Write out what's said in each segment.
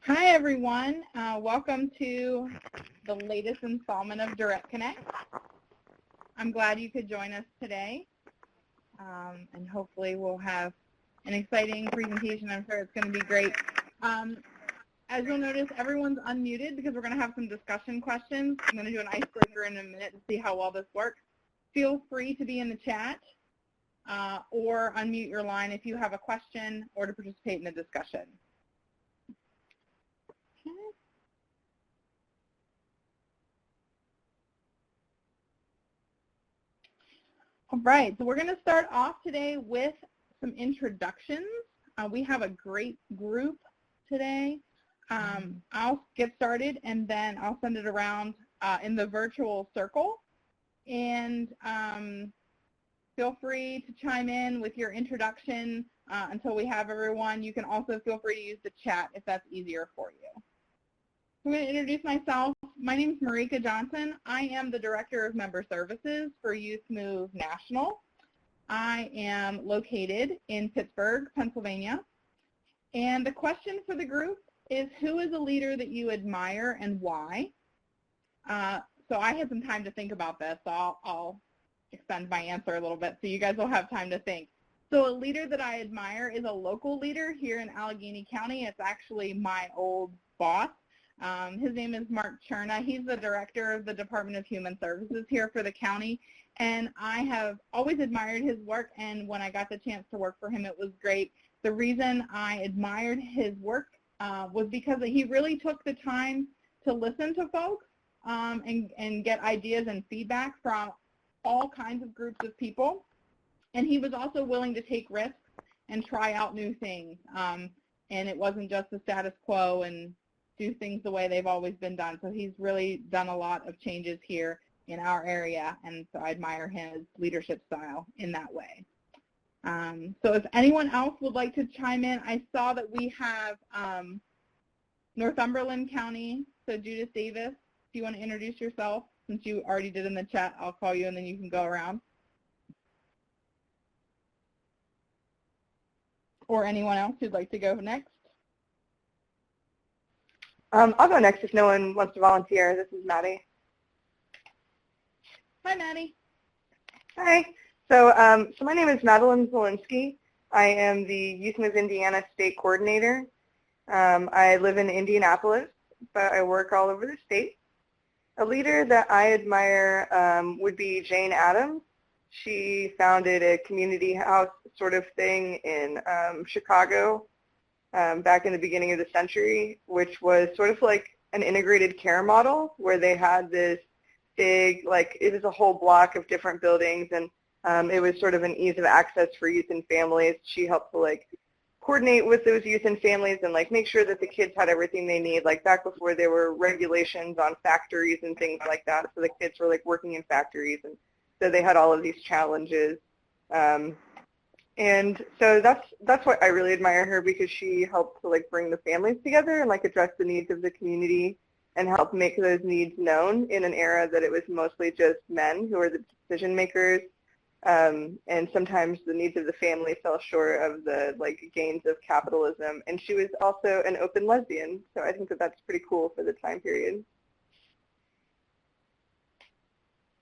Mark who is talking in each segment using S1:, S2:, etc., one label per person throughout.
S1: Hi, everyone. Welcome to the latest installment of Direct Connect. I'm glad you could join us today, and hopefully we'll have an exciting presentation. I'm sure it's going to be great. As you'll notice, everyone's unmuted because we're going to have some discussion questions. I'm going to do an icebreaker in a minute to see how well this works. Feel free to be in the chat or unmute your line if you have a question or to participate in the discussion. All right, so we're going to start off today with some introductions. We have a great group today. I'll get started and then I'll send it around in the virtual circle. And feel free to chime in with your introduction until we have everyone. You can also feel free to use the chat if that's easier for you. I'm going to introduce myself. My name is Marika Johnson. I am the Director of Member Services for Youth Move National. I am located in Pittsburgh, Pennsylvania. And the question for the group is, who is a leader that you admire and why? So I had some time to think about this, so I'll extend my answer a little bit so you guys will have time to think. So a leader that I admire is a local leader here in Allegheny County. It's actually my old boss. His name is Mark Cherna. He's the director of the Department of Human Services here for the county, and I have always admired his work, and when I got the chance to work for him, it was great. The reason I admired his work was because he really took the time to listen to folks and get ideas and feedback from all kinds of groups of people, and he was also willing to take risks and try out new things, and it wasn't just the status quo and do things the way they've always been done. So he's really done a lot of changes here in our area, and so I admire his leadership style in that way. So if anyone else would like to chime in, I saw that we have Northumberland County, so Judith Davis, if you want to introduce yourself, since you already did in the chat, I'll call you and then you can go around. Or anyone else who'd like to go next.
S2: I'll go next if no one wants to volunteer. This is Maddie.
S1: Hi, Maddie.
S2: Hi. So my name is Madeline Zielinski. I am the Youth Move Indiana State Coordinator. I live in Indianapolis, but I work all over the state. A leader that I admire would be Jane Addams. She founded a community house sort of thing in Chicago back in the beginning of the century, which was sort of like an integrated care model where they had this big, like it was a whole block of different buildings, and it was sort of an ease of access for youth and families. She helped to like coordinate with those youth and families and like make sure that the kids had everything they need, like back before there were regulations on factories and things like that. So the kids were like working in factories, and so they had all of these challenges. And so that's why I really admire her, because she helped to like bring the families together and like address the needs of the community and help make those needs known in an era that it was mostly just men who were the decision makers. And sometimes the needs of the family fell short of the like gains of capitalism. And she was also an open lesbian, so I think that that's pretty cool for the time period.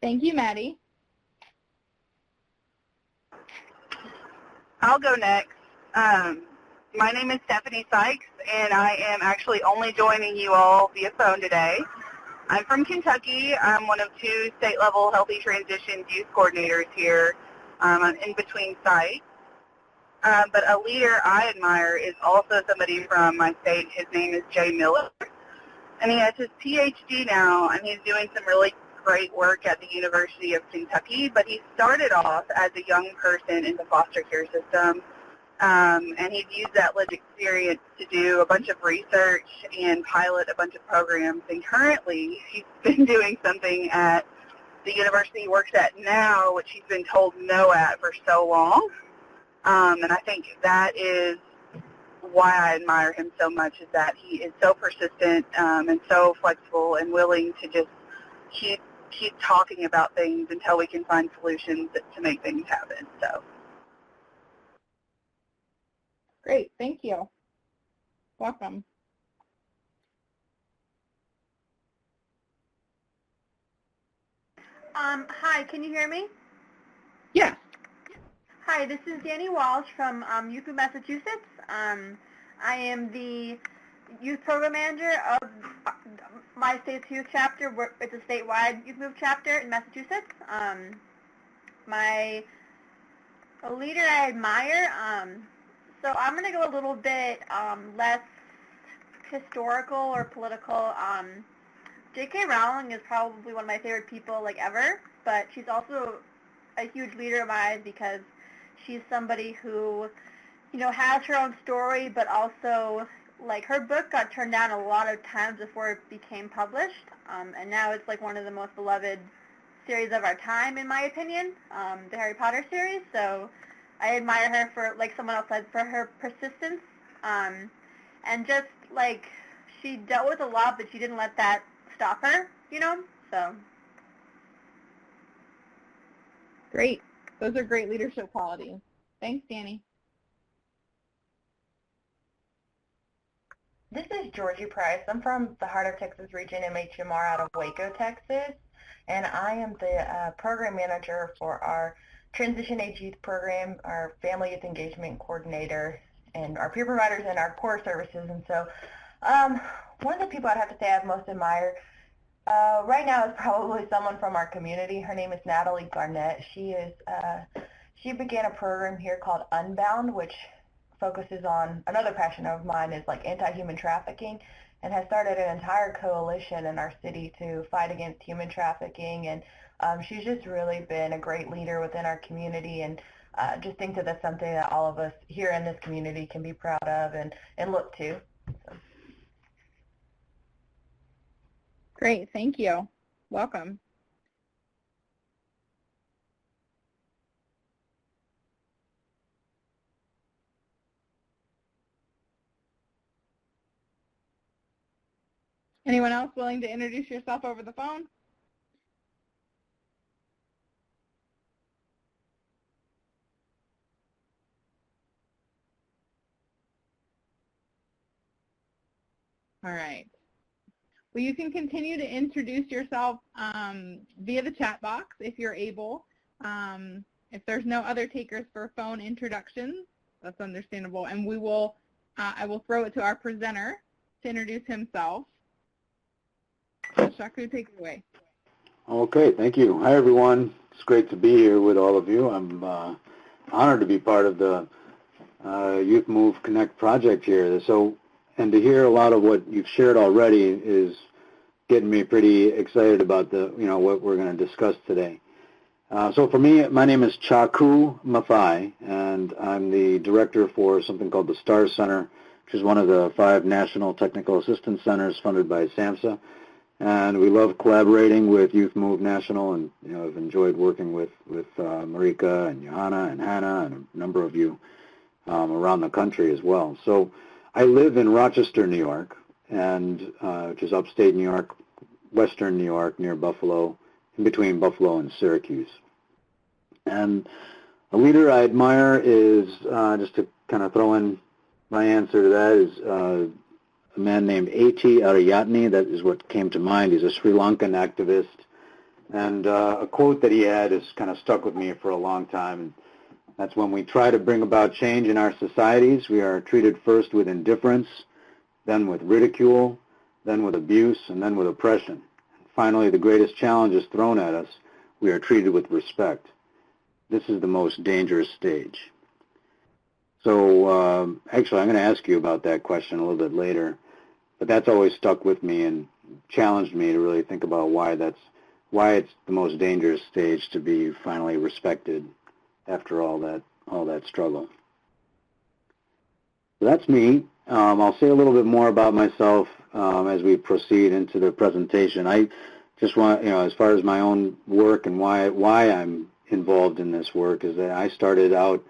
S1: Thank you, Maddie.
S3: I'll go next. My name is Stephanie Sykes, and I am actually only joining you all via phone today. I'm from Kentucky. I'm one of 2 state-level Healthy Transitions youth coordinators here. I'm in between sites. But a leader I admire is also somebody from my state. His name is Jay Miller, and he has his PhD now, and he's doing some really great work at the University of Kentucky, but he started off as a young person in the foster care system, and he's used that lived experience to do a bunch of research and pilot a bunch of programs, and currently he's been doing something at the university he works at now, which he's been told no at for so long, and I think that is why I admire him so much, is that he is so persistent and so flexible and willing to just keep talking about things until we can find solutions to make things happen. So,
S1: Great, thank you. Welcome.
S4: Hi, can you hear me?
S1: Yeah.
S4: Hi, this is Danny Walsh from Youth Move, Massachusetts. I am the youth program manager of my state's youth chapter. It's a statewide Youth Move chapter in Massachusetts. A leader I admire, so I'm going to go a little bit less historical or political. J.K. Rowling is probably one of my favorite people ever, but she's also a huge leader of mine because she's somebody who, has her own story, but also, her book got turned down a lot of times before it became published, and now it's, one of the most beloved series of our time, in my opinion, the Harry Potter series, so I admire her for, someone else said, for her persistence, and just, she dealt with a lot, but she didn't let that stop her, so.
S1: Great. Those are great leadership qualities. Thanks, Danny.
S5: This is Georgie Price. I'm from the Heart of Texas region, MHMR, out of Waco, Texas, and I am the program manager for our Transition Age Youth Program, our Family Youth Engagement Coordinator, and our peer providers and our core services. And so one of the people I'd have to say I've most admired right now is probably someone from our community. Her name is Natalie Garnett. She began a program here called Unbound, which focuses on, another passion of mine is anti-human trafficking, and has started an entire coalition in our city to fight against human trafficking. And she's just really been a great leader within our community, and just think that that's something that all of us here in this community can be proud of and look to. So.
S1: Great, thank you. Welcome. Anyone else willing to introduce yourself over the phone? All right. Well, you can continue to introduce yourself via the chat box if you're able. If there's no other takers for phone introductions, that's understandable. And I will throw it to our presenter to introduce himself. Shaku, take it away.
S6: Okay, thank you. Hi, everyone. It's great to be here with all of you. I'm honored to be part of the Youth Move Connect project here. And to hear a lot of what you've shared already is getting me pretty excited about what we're going to discuss today. So for me, my name is Chaku Mathai, and I'm the director for something called the STAR Center, which is one of the 5 national technical assistance centers funded by SAMHSA. And we love collaborating with Youth Move National, and I've enjoyed working with Marika and Johanna and Hannah and a number of you around the country as well. So I live in Rochester, New York, and which is upstate New York, western New York, near Buffalo, in between Buffalo and Syracuse. And a leader I admire is, just to kind of throw in my answer to that, is a man named A.T. Ariyatne. That is what came to mind. He's a Sri Lankan activist. And a quote that he had has kind of stuck with me for a long time. And that's, when we try to bring about change in our societies, we are treated first with indifference, then with ridicule, then with abuse, and then with oppression. Finally, the greatest challenge is thrown at us. We are treated with respect. This is the most dangerous stage. So actually, I'm going to ask you about that question a little bit later, but that's always stuck with me and challenged me to really think about why it's the most dangerous stage to be finally respected after all that struggle. So that's me. I'll say a little bit more about myself as we proceed into the presentation. I just want, as far as my own work and why I'm involved in this work, is that I started out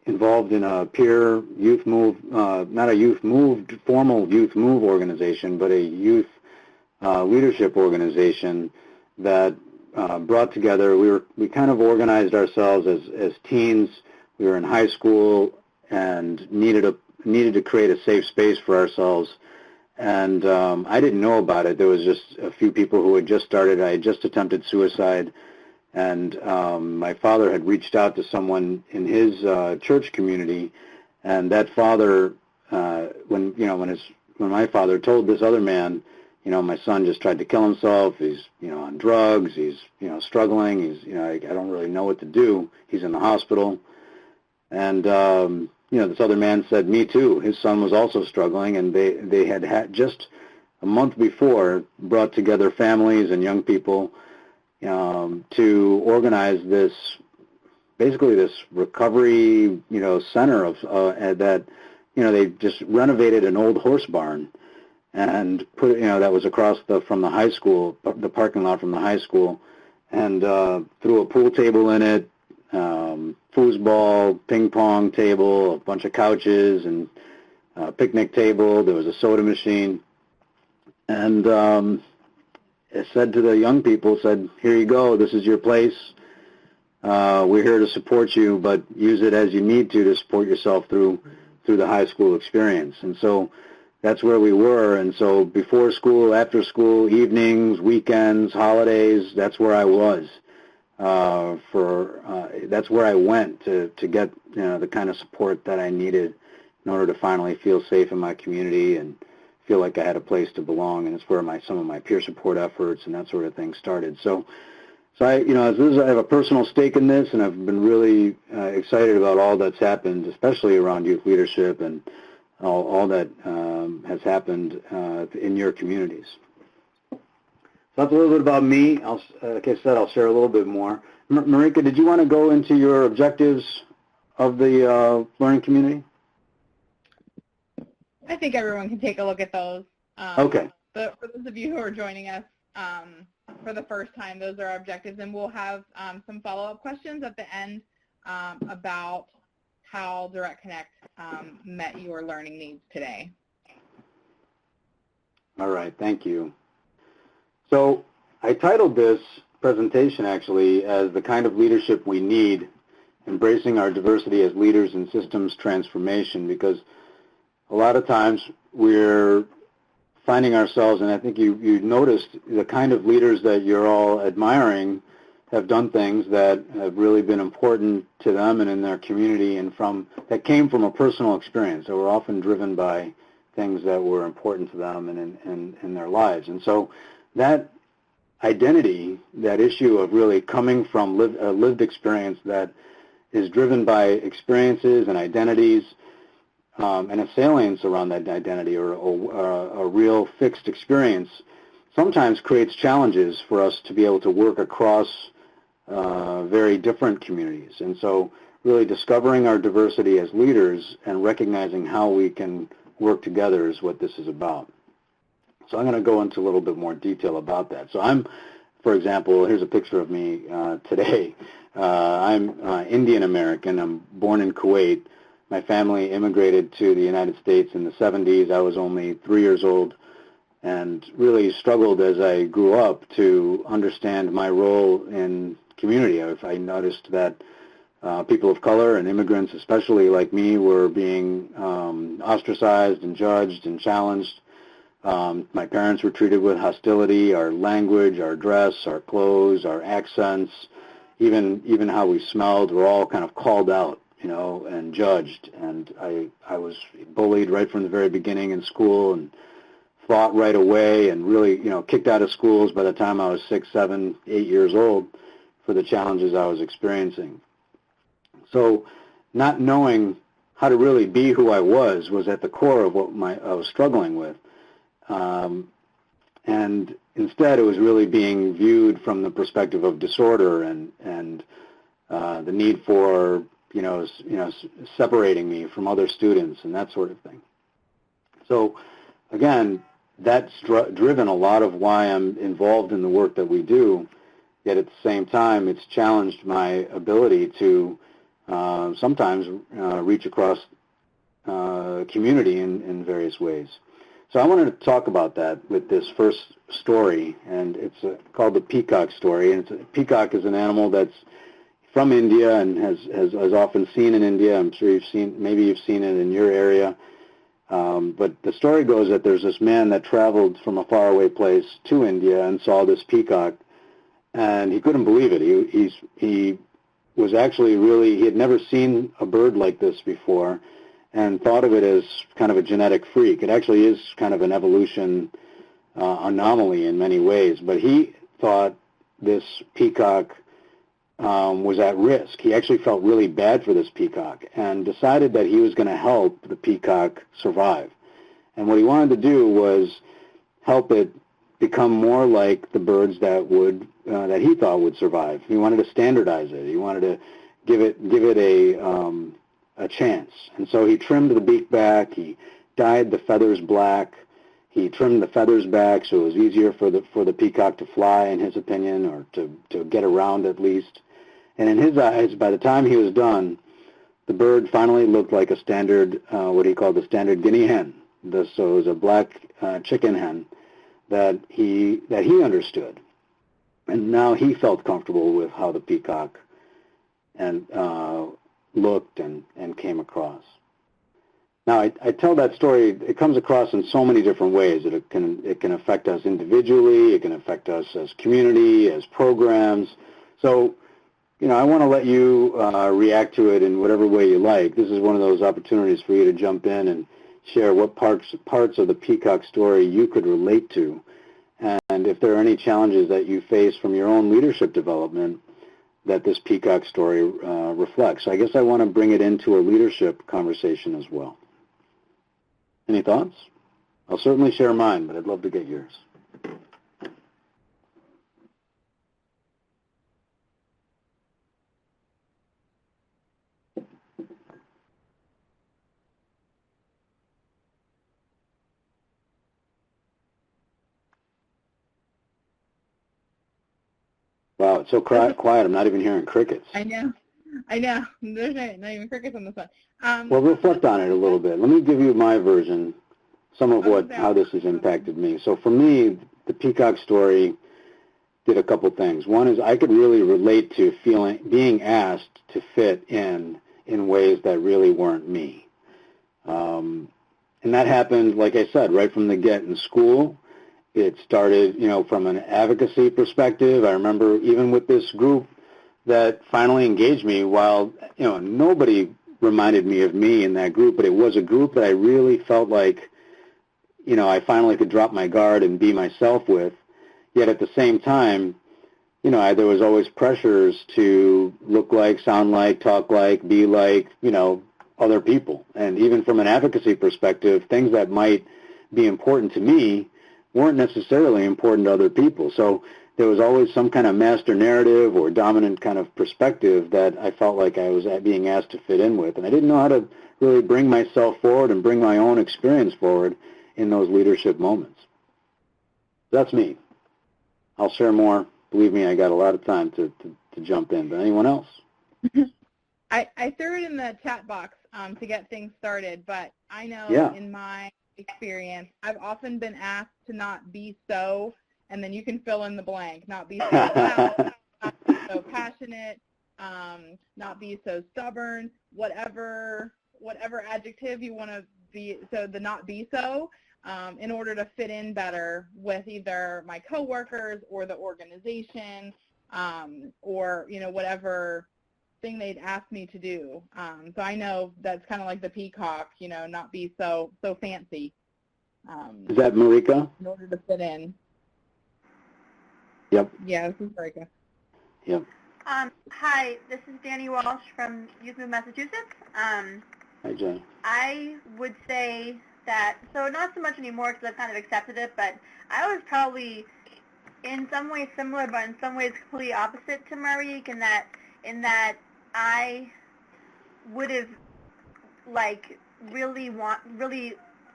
S6: involved in a peer youth move, not a formal youth move organization, but a youth leadership organization that brought together, we kind of organized ourselves as teens. We were in high school and needed to create a safe space for ourselves, And I didn't know about it. There was just a few people who had just started. I had just attempted suicide, and my father had reached out to someone in his church community, and that father, when my father told this other man, my son just tried to kill himself. He's on drugs. He's struggling. He's I don't really know what to do. He's in the hospital, and this other man said, me too. His son was also struggling, and they had just a month before brought together families and young people to organize this recovery center of that they just renovated an old horse barn and put that was across from the high school, the parking lot from the high school, and threw a pool table in it, foosball, ping pong table, a bunch of couches, and a picnic table. There was a soda machine, and it said to the young people, here you go, this is your place. We're here to support you, but use it as you need to support yourself through the high school experience. And so that's where we were. And so before school, after school, evenings, weekends, holidays, that's where I was. That's where I went to get the kind of support that I needed in order to finally feel safe in my community and feel like I had a place to belong. And it's where some of my peer support efforts and that sort of thing started. So I have a personal stake in this, and I've been really excited about all that's happened, especially around youth leadership and all that has happened in your communities. So that's a little bit about me. Like I said, I'll share a little bit more. Marika, did you want to go into your objectives of the learning community?
S1: I think everyone can take a look at those.
S6: Okay.
S1: But for those of you who are joining us for the first time, those are our objectives, and we'll have some follow-up questions at the end about how Direct Connect met your learning needs today.
S6: All right, thank you. So I titled this presentation actually as The Kind of Leadership We Need, Embracing Our Diversity as Leaders in Systems Transformation, because a lot of times we're finding ourselves, and I think you noticed the kind of leaders that you're all admiring have done things that have really been important to them and in their community, and that came from a personal experience. So we're often driven by things that were important to them and in their lives. And so that identity, that issue of really coming from a lived experience that is driven by experiences and identities, and a salience around that identity or a real fixed experience sometimes creates challenges for us to be able to work across very different communities. And so really discovering our diversity as leaders and recognizing how we can work together is what this is about. So I'm going to go into a little bit more detail about that. So for example, here's a picture of me today. I'm Indian American. I'm born in Kuwait. My family immigrated to the United States in the 70s. I was only 3 years old and really struggled as I grew up to understand my role in community. I noticed that people of color and immigrants, especially like me, were being ostracized and judged and challenged. My parents were treated with hostility. Our language, our dress, our clothes, our accents, even how we smelled were all kind of called out, and judged. And I was bullied right from the very beginning in school and fought right away and really, kicked out of schools by the time I was 6, 7, 8 years old for the challenges I was experiencing. So not knowing how to really be who I was at the core of what I was struggling with. And instead, it was really being viewed from the perspective of disorder and the need for separating me from other students and that sort of thing. So again, that's driven a lot of why I'm involved in the work that we do. Yet at the same time, it's challenged my ability to sometimes reach across community in various ways. So I wanted to talk about that with this first story, and it's called the Peacock Story. And peacock is an animal that's from India and is often seen in India. I'm sure maybe you've seen it in your area. But the story goes that there's this man that traveled from a faraway place to India and saw this peacock, and he couldn't believe it. He was actually he had never seen a bird like this before and thought of it as kind of a genetic freak. It actually is kind of an evolution anomaly in many ways, but he thought this peacock was at risk. He actually felt really bad for this peacock and decided that he was going to help the peacock survive. And what he wanted to do was help it become more like the birds that that he thought would survive. He wanted to standardize it. He wanted to give it a chance. And so he trimmed the beak back. He dyed the feathers black. He trimmed the feathers back so it was easier for the peacock to fly, in his opinion, or to get around at least. And in his eyes, by the time he was done, the bird finally looked like a standard, what he called the standard guinea hen. So it was a black chicken hen that he understood. And now he felt comfortable with how the peacock looked and came across. Now, I tell that story, it comes across in so many different ways. It can affect us individually, it can affect us as community, as programs. So, I want to let you react to it in whatever way you like. This is one of those opportunities for you to jump in and share what parts of the Peacock story you could relate to, and if there are any challenges that you face from your own leadership development that this Peacock story reflects. So I guess I want to bring it into a leadership conversation as well. Any thoughts? I'll certainly share mine, but I'd love to get yours. Wow, it's so quiet. I'm not even hearing crickets.
S1: I know. There's not even crickets on this one.
S6: Well, reflect on it a little bit. Let me give you my version, some of how this has impacted me. So for me, the Peacock story did a couple things. One is I could really relate to being asked to fit in ways that really weren't me. And that happened, like I said, right from the get in school. It started, from an advocacy perspective. I remember even with this group that finally engaged me, while, nobody reminded me of me in that group, but it was a group that I really felt like, I finally could drop my guard and be myself with. Yet at the same time, there was always pressures to look like, sound like, talk like, be like, other people. And even from an advocacy perspective, things that might be important to me weren't necessarily important to other people. So there was always some kind of master narrative or dominant kind of perspective that I felt like I was being asked to fit in with. And I didn't know how to really bring myself forward and bring my own experience forward in those leadership moments. That's me. I'll share more. Believe me, I got a lot of time to jump in. But anyone else?
S1: I threw it in the chat box to get things started, but I know in my experience, I've often been asked to not be so, and then you can fill in the blank, not be so loud, not be so passionate, not be so stubborn, whatever adjective you want to be, so the not be so, in order to fit in better with either my coworkers or the organization, or, whatever thing they'd ask me to do. So I know that's kind of like the peacock, not be so fancy.
S6: Is that Marika?
S1: In order to fit in.
S6: Yep.
S1: Yeah, this is Marika.
S6: Yep.
S4: Hi, this is Danny Walsh from Youth Move, Massachusetts.
S6: Hi, Jenny.
S4: I would say that, so not so much anymore because I've kind of accepted it, but I was probably in some ways similar, but in some ways completely opposite to Marique in that I would have really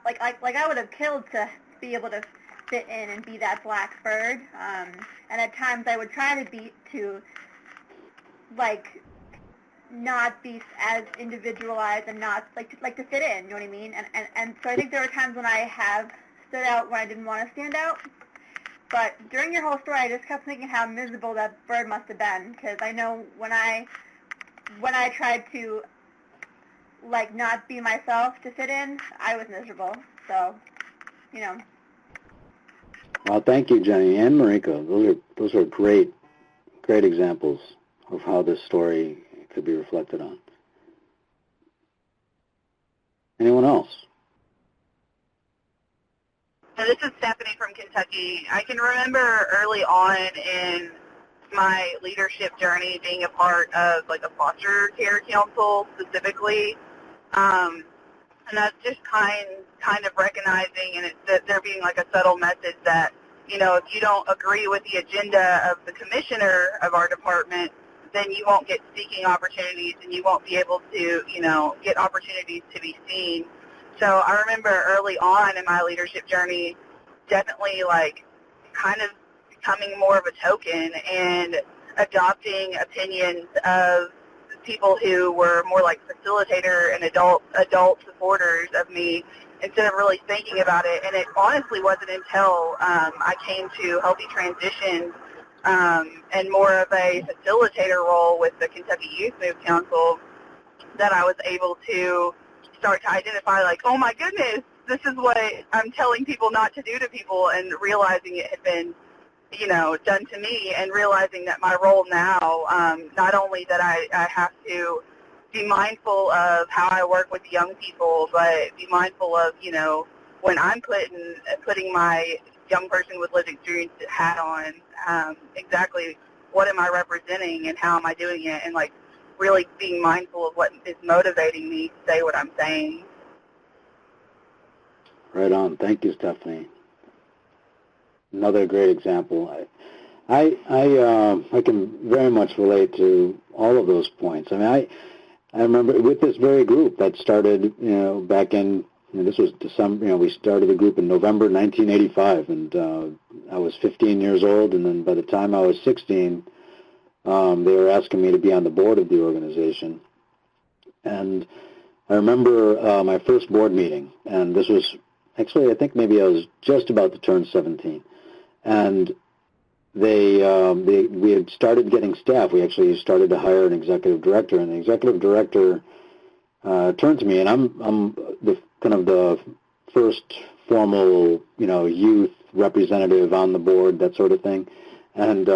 S4: I would have killed to be able to fit in and be that black bird. And at times I would try to not be as individualized and not to fit in, you know what I mean? And so I think there were times when I have stood out when I didn't want to stand out. But during your whole story, I just kept thinking how miserable that bird must have been, because I know when I tried to like, not be myself to fit in, I was miserable. So, you know.
S6: Well, thank you, Jenny and Mariko. Those are great examples of how this story could be reflected on. Anyone else?
S3: So this is Stephanie from Kentucky. I can remember early on in my leadership journey being a part of like a foster care council specifically, and that's just kind of recognizing and that there being like a subtle message that, you know, if you don't agree with the agenda of the commissioner of our department, then you won't get speaking opportunities and you won't be able to, you know, get opportunities to be seen. So I remember early on in my leadership journey definitely like kind of becoming more of a token and adopting opinions of people who were more like facilitator and adult supporters of me instead of really thinking about it. And it honestly wasn't until I came to Healthy Transitions and more of a facilitator role with the Kentucky Youth Move Council that I was able to start to identify like, oh my goodness, this is what I'm telling people not to do to people, and realizing it had been, you know, done to me, and realizing that my role now, not only that I have to be mindful of how I work with young people, but be mindful of, you know, when I'm putting my young person with lived experience hat on, exactly what am I representing and how am I doing it, and like really being mindful of what is motivating me to say what I'm saying.
S6: Right on. Thank you, Stephanie. Another great example. I can very much relate to all of those points. I mean, I remember with this very group that started, you know, back in, you know, this was December, you know, we started the group in November 1985, and I was 15 years old, and then by the time I was 16, they were asking me to be on the board of the organization. And I remember my first board meeting, and this was actually, I think maybe I was just about to turn 17, and we had started getting staff. We actually started to hire an executive director, and the executive director turned to me, and I'm the kind of the first formal, you know, youth representative on the board, that sort of thing, and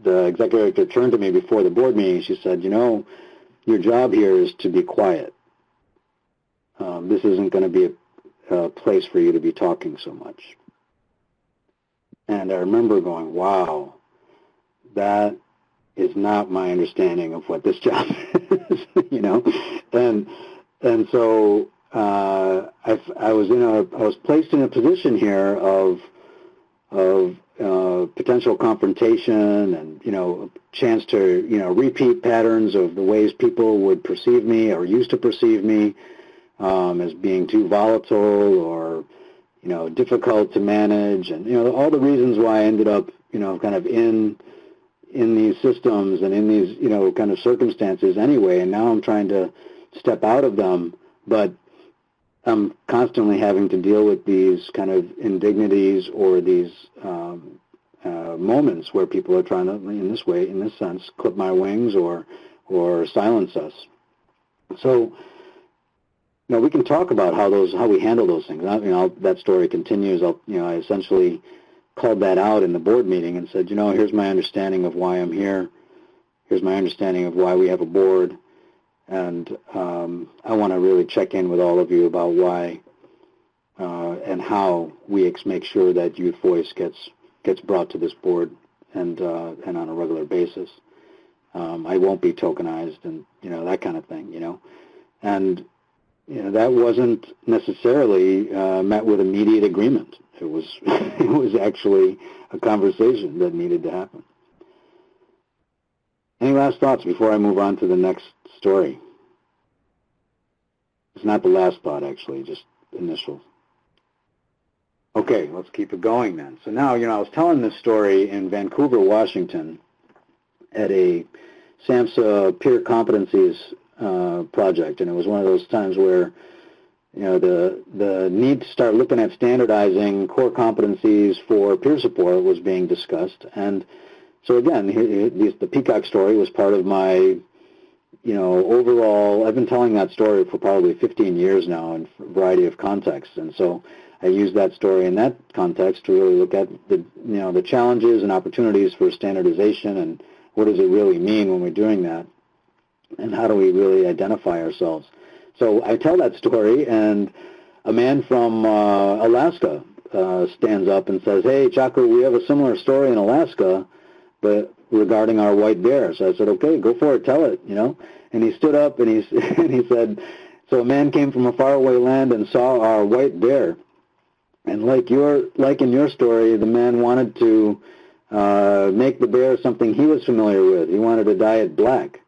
S6: the executive director turned to me before the board meeting. She said, you know, your job here is to be quiet. This isn't going to be a place for you to be talking so much. And I remember going, wow, that is not my understanding of what this job is, you know. And so I was placed in a position here of potential confrontation and, you know, a chance to, you know, repeat patterns of the ways people would perceive me or used to perceive me as being too volatile or, you know, difficult to manage, and, you know, all the reasons why I ended up, you know, kind of in these systems and in these, you know, kind of circumstances anyway, and now I'm trying to step out of them, but I'm constantly having to deal with these kind of indignities or these moments where people are trying to, in this sense, clip my wings or silence us. So, you know, we can talk about how we handle those things. That story continues. I essentially called that out in the board meeting and said, you know, here's my understanding of why I'm here. Here's my understanding of why we have a board. And I want to really check in with all of you about why and how we make sure that youth voice gets brought to this board and on a regular basis. I won't be tokenized and, you know, that kind of thing, you know. And, you know, that wasn't necessarily met with immediate agreement. It was actually a conversation that needed to happen. Any last thoughts before I move on to the next story? It's not the last thought, actually, just initial. Okay, let's keep it going then. So now, you know, I was telling this story in Vancouver, Washington, at a SAMHSA peer competencies project, and it was one of those times where, you know, the need to start looking at standardizing core competencies for peer support was being discussed. And so again, the Peacock Story was part of my overall, I've been telling that story for probably 15 years now in a variety of contexts, and so I use that story in that context to really look at the challenges and opportunities for standardization and what does it really mean when we're doing that, and how do we really identify ourselves. So I tell that story, and a man from Alaska stands up and says, "Hey, Chaco, we have a similar story in Alaska, but regarding our white bear." So I said, "Okay, go for it, tell it," And he stood up and he said, "So a man came from a faraway land and saw our white bear, and like in your story, the man wanted to make the bear something he was familiar with. He wanted to dye it black.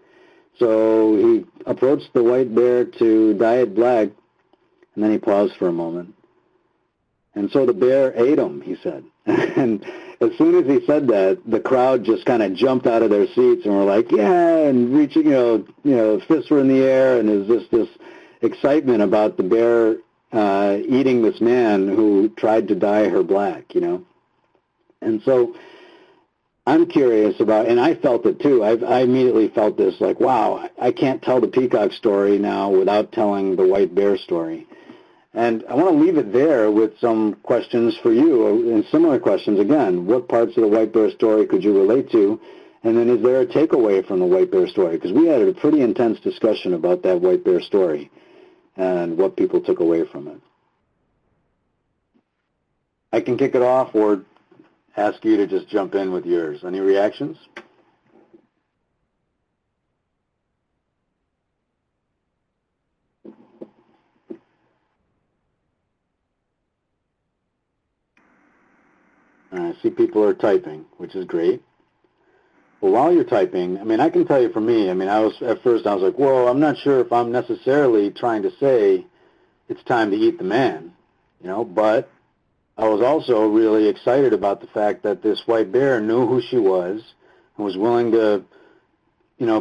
S6: So he approached the white bear to dye it black, and then he paused for a moment. And so the bear ate him," he said. And as soon as he said that, the crowd just kind of jumped out of their seats and were like, "Yeah," and reaching, fists were in the air, and there's just this excitement about the bear eating this man who tried to dye her black, And so I'm curious about, and I felt it too. I immediately felt this, like, wow, I can't tell the peacock story now without telling the white bear story. And I want to leave it there with some questions for you, and similar questions again. What parts of the white bear story could you relate to? And then is there a takeaway from the white bear story? Because we had a pretty intense discussion about that white bear story and what people took away from it. I can kick it off or ask you to just jump in with yours. Any reactions? I see people are typing, which is great. Well, while you're typing, I can tell you for me, at first I was like, whoa, I'm not sure if I'm necessarily trying to say it's time to eat the man, but I was also really excited about the fact that this white bear knew who she was and was willing to,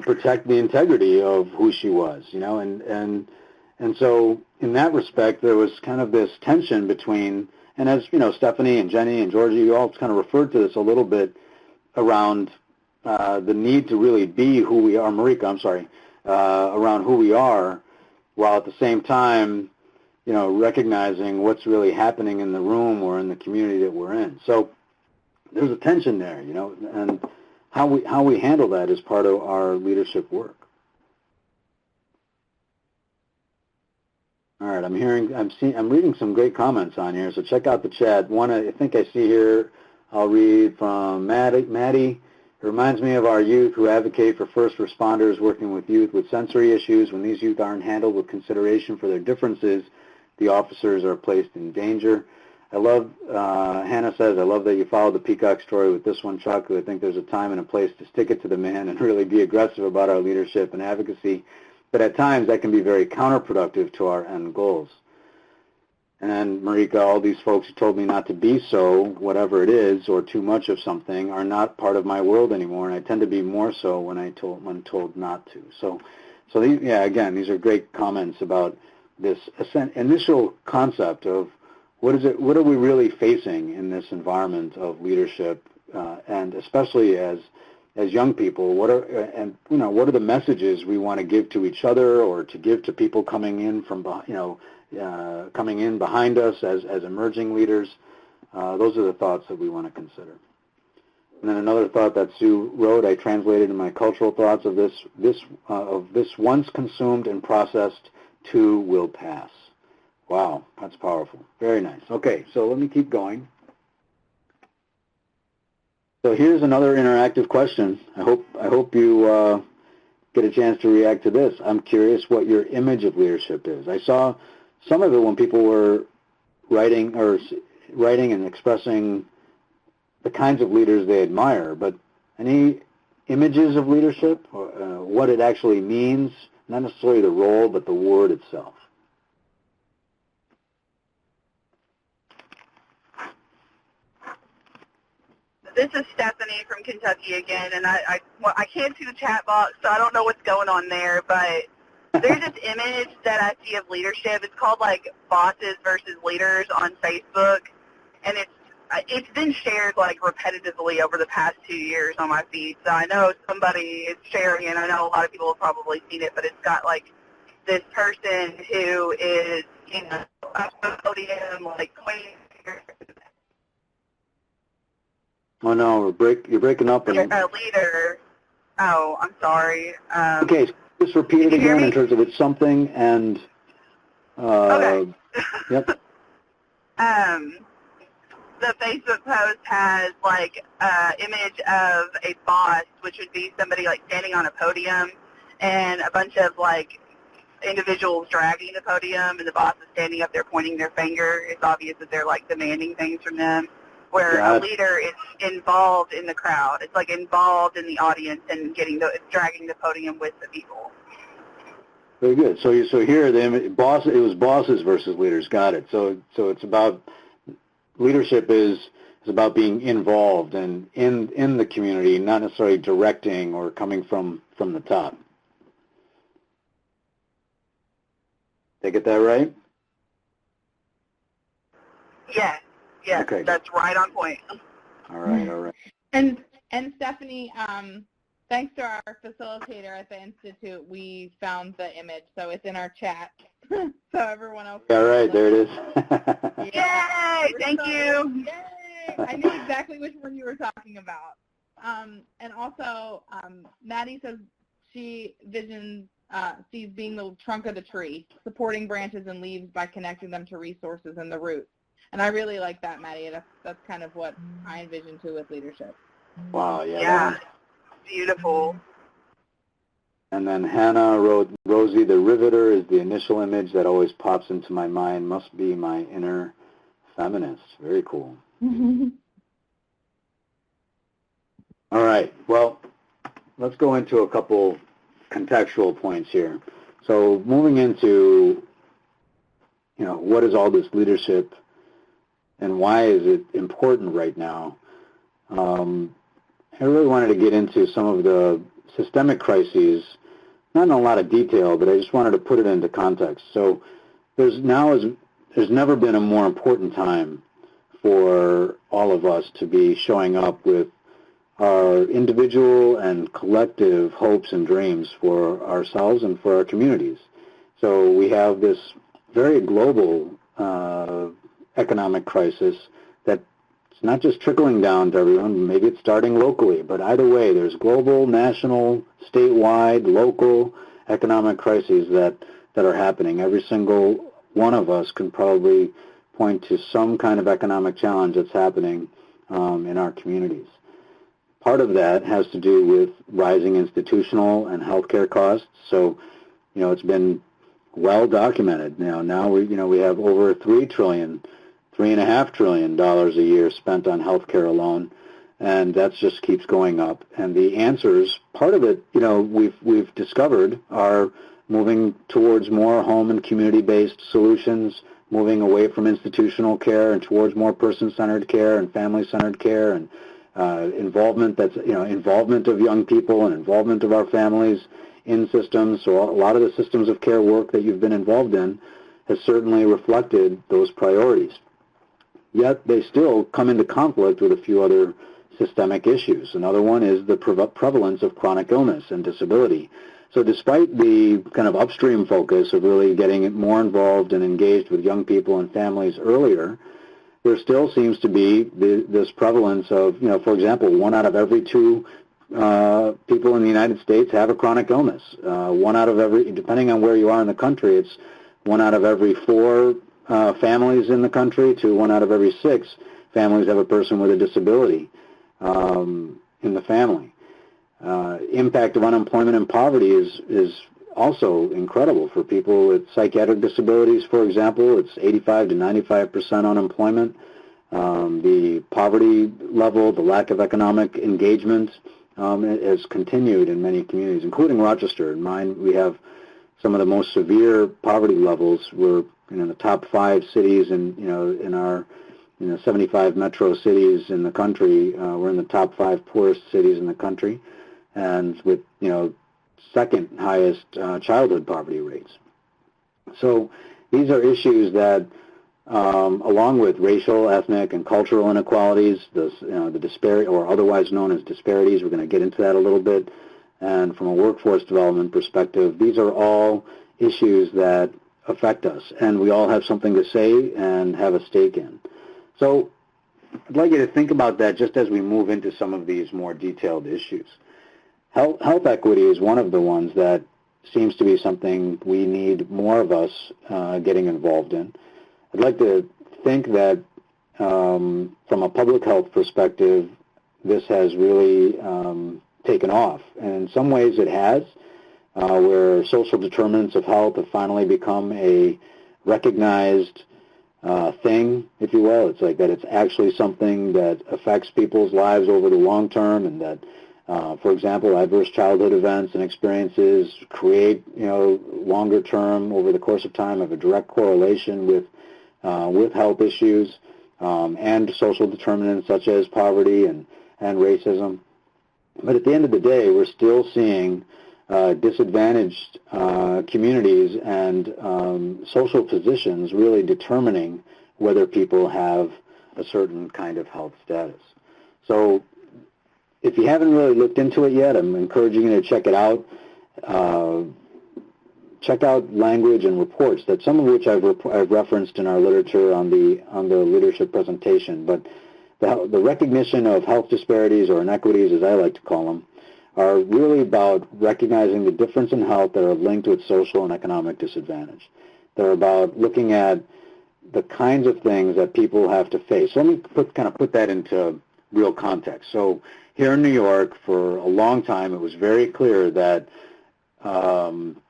S6: protect the integrity of who she was, and so in that respect, there was kind of this tension between, and as, Stephanie and Jenny and Georgie, you all kind of referred to this a little bit around the need to really be who we are, Marika, I'm sorry, around who we are, while at the same time, recognizing what's really happening in the room or in the community that we're in. So there's a tension there, and how we handle that is part of our leadership work. All right, I'm reading some great comments on here, so check out the chat. One I think I see here, I'll read from Maddie. It reminds me of our youth who advocate for first responders working with youth with sensory issues. When these youth aren't handled with consideration for their differences, the officers are placed in danger. I love, Hannah says, I love that you followed the Peacock story with this one, Chuck. I think there's a time and a place to stick it to the man and really be aggressive about our leadership and advocacy. But at times that can be very counterproductive to our end goals. And Marika, all these folks who told me not to be so, whatever it is, or too much of something, are not part of my world anymore, and I tend to be more so when told not to. So these, again, these are great comments about this initial concept of what are we really facing in this environment of leadership, and especially as young people, what are the messages we want to give to each other or to give to people coming in from coming in behind us as emerging leaders? Those are the thoughts that we want to consider. And then another thought that Sue wrote, I translated in my cultural thoughts of this once consumed and processed too will pass. Wow, that's powerful. Very nice. Okay, so let me keep going. So here's another interactive question. I hope you get a chance to react to this. I'm curious what your image of leadership is. I saw some of it when people were writing and expressing the kinds of leaders they admire, but any images of leadership, or, what it actually means, not necessarily the role, but the word itself.
S3: This is Stephanie from Kentucky again, and I can't see the chat box, so I don't know what's going on there, but there's this image that I see of leadership. It's called, like, bosses versus leaders on Facebook, and it's been shared like repetitively over the past 2 years on my feed. So I know somebody is sharing, and I know a lot of people have probably seen it, but it's got like this person who is, up on the podium, like pointing.
S6: Oh no, you're breaking up.
S3: A leader. Oh, I'm sorry.
S6: Okay, just repeat it again
S3: me?
S6: in terms of it's something and.
S3: Okay.
S6: Yep.
S3: The Facebook post has like an image of a boss, which would be somebody like standing on a podium, and a bunch of like individuals dragging the podium, and the boss is standing up there pointing their finger. It's obvious that they're like demanding things from them. Where a leader is involved in the crowd. It's like involved in the audience and dragging the podium with the people.
S6: Very good. So here it was bosses versus leaders. Got it. So it's about leadership is about being involved and in the community, not necessarily directing or coming from the top. Did I get that right?
S3: Yes. Yes,
S6: okay.
S3: That's right on point.
S6: All right.
S1: And Stephanie, thanks to our facilitator at the Institute, we found the image, so it's in our chat. So everyone else.
S6: All right, there it is.
S3: Yay! Thank you.
S1: Yay! I knew exactly which one you were talking about. And also, Maddie says she sees being the trunk of the tree, supporting branches and leaves by connecting them to resources and the roots. And I really like that, Maddie. That's kind of what I envision, too, with leadership.
S6: Wow, yeah.
S3: Yeah, beautiful.
S6: And then Hannah wrote, Rosie the Riveter is the initial image that always pops into my mind. Must be my inner feminist. Very cool. All right. Well, let's go into a couple contextual points here. So moving into, what is all this leadership and why is it important right now? I really wanted to get into some of the systemic crises, not in a lot of detail, but I just wanted to put it into context. So there's never been a more important time for all of us to be showing up with our individual and collective hopes and dreams for ourselves and for our communities. So we have this very global economic crisis that's not just trickling down to everyone, maybe it's starting locally, but either way, there's global, national, statewide, local economic crises that are happening. Every single one of us can probably point to some kind of economic challenge that's happening in our communities. Part of that has to do with rising institutional and healthcare costs. So, it's been well documented. Now we have over $3.5 trillion a year spent on healthcare alone, and that just keeps going up. And the answers, part of it, we've discovered, are moving towards more home and community-based solutions, moving away from institutional care and towards more person-centered care and family-centered care, and involvement of young people and involvement of our families in systems. So a lot of the systems of care work that you've been involved in has certainly reflected those priorities. Yet they still come into conflict with a few other systemic issues. Another one is the prevalence of chronic illness and disability. So despite the kind of upstream focus of really getting more involved and engaged with young people and families earlier, there still seems to be this prevalence of, for example, 1 out of every 2 people in the United States have a chronic illness. 1 out of every, depending on where you are in the country, it's 1 out of every 4 families in the country to 1 out of every 6 families have a person with a disability in the family. Impact of unemployment and poverty is also incredible for people with psychiatric disabilities, for example. It's 85 to 95% unemployment. The poverty level, the lack of economic engagement has continued in many communities, including Rochester. In mine, we have some of the most severe poverty levels. We're in the top 5 cities in our 75 metro cities in the country. We're in the top 5 poorest cities in the country, and with second highest childhood poverty rates. So these are issues that along with racial, ethnic, and cultural inequalities, the disparity, or otherwise known as disparities. We're going to get into that a little bit. And from a workforce development perspective, these are all issues that affect us, and we all have something to say and have a stake in. So I'd like you to think about that just as we move into some of these more detailed issues. Health equity is one of the ones that seems to be something we need more of us getting involved in. I'd like to think that from a public health perspective, this has really taken off. And in some ways it has, where social determinants of health have finally become a recognized thing, if you will. It's like that it's actually something that affects people's lives over the long term, and that, for example, adverse childhood events and experiences create, longer term, over the course of time, have a direct correlation with health issues and social determinants such as poverty and racism. But at the end of the day, we're still seeing disadvantaged communities and social positions really determining whether people have a certain kind of health status. So if you haven't really looked into it yet, I'm encouraging you to check it out. Check out language and reports, that some of which I've referenced in our literature on the leadership presentation. But the recognition of health disparities, or inequities as I like to call them, are really about recognizing the difference in health that are linked with social and economic disadvantage. They're about looking at the kinds of things that people have to face. So let me put that into real context. So here in New York, for a long time, it was very clear that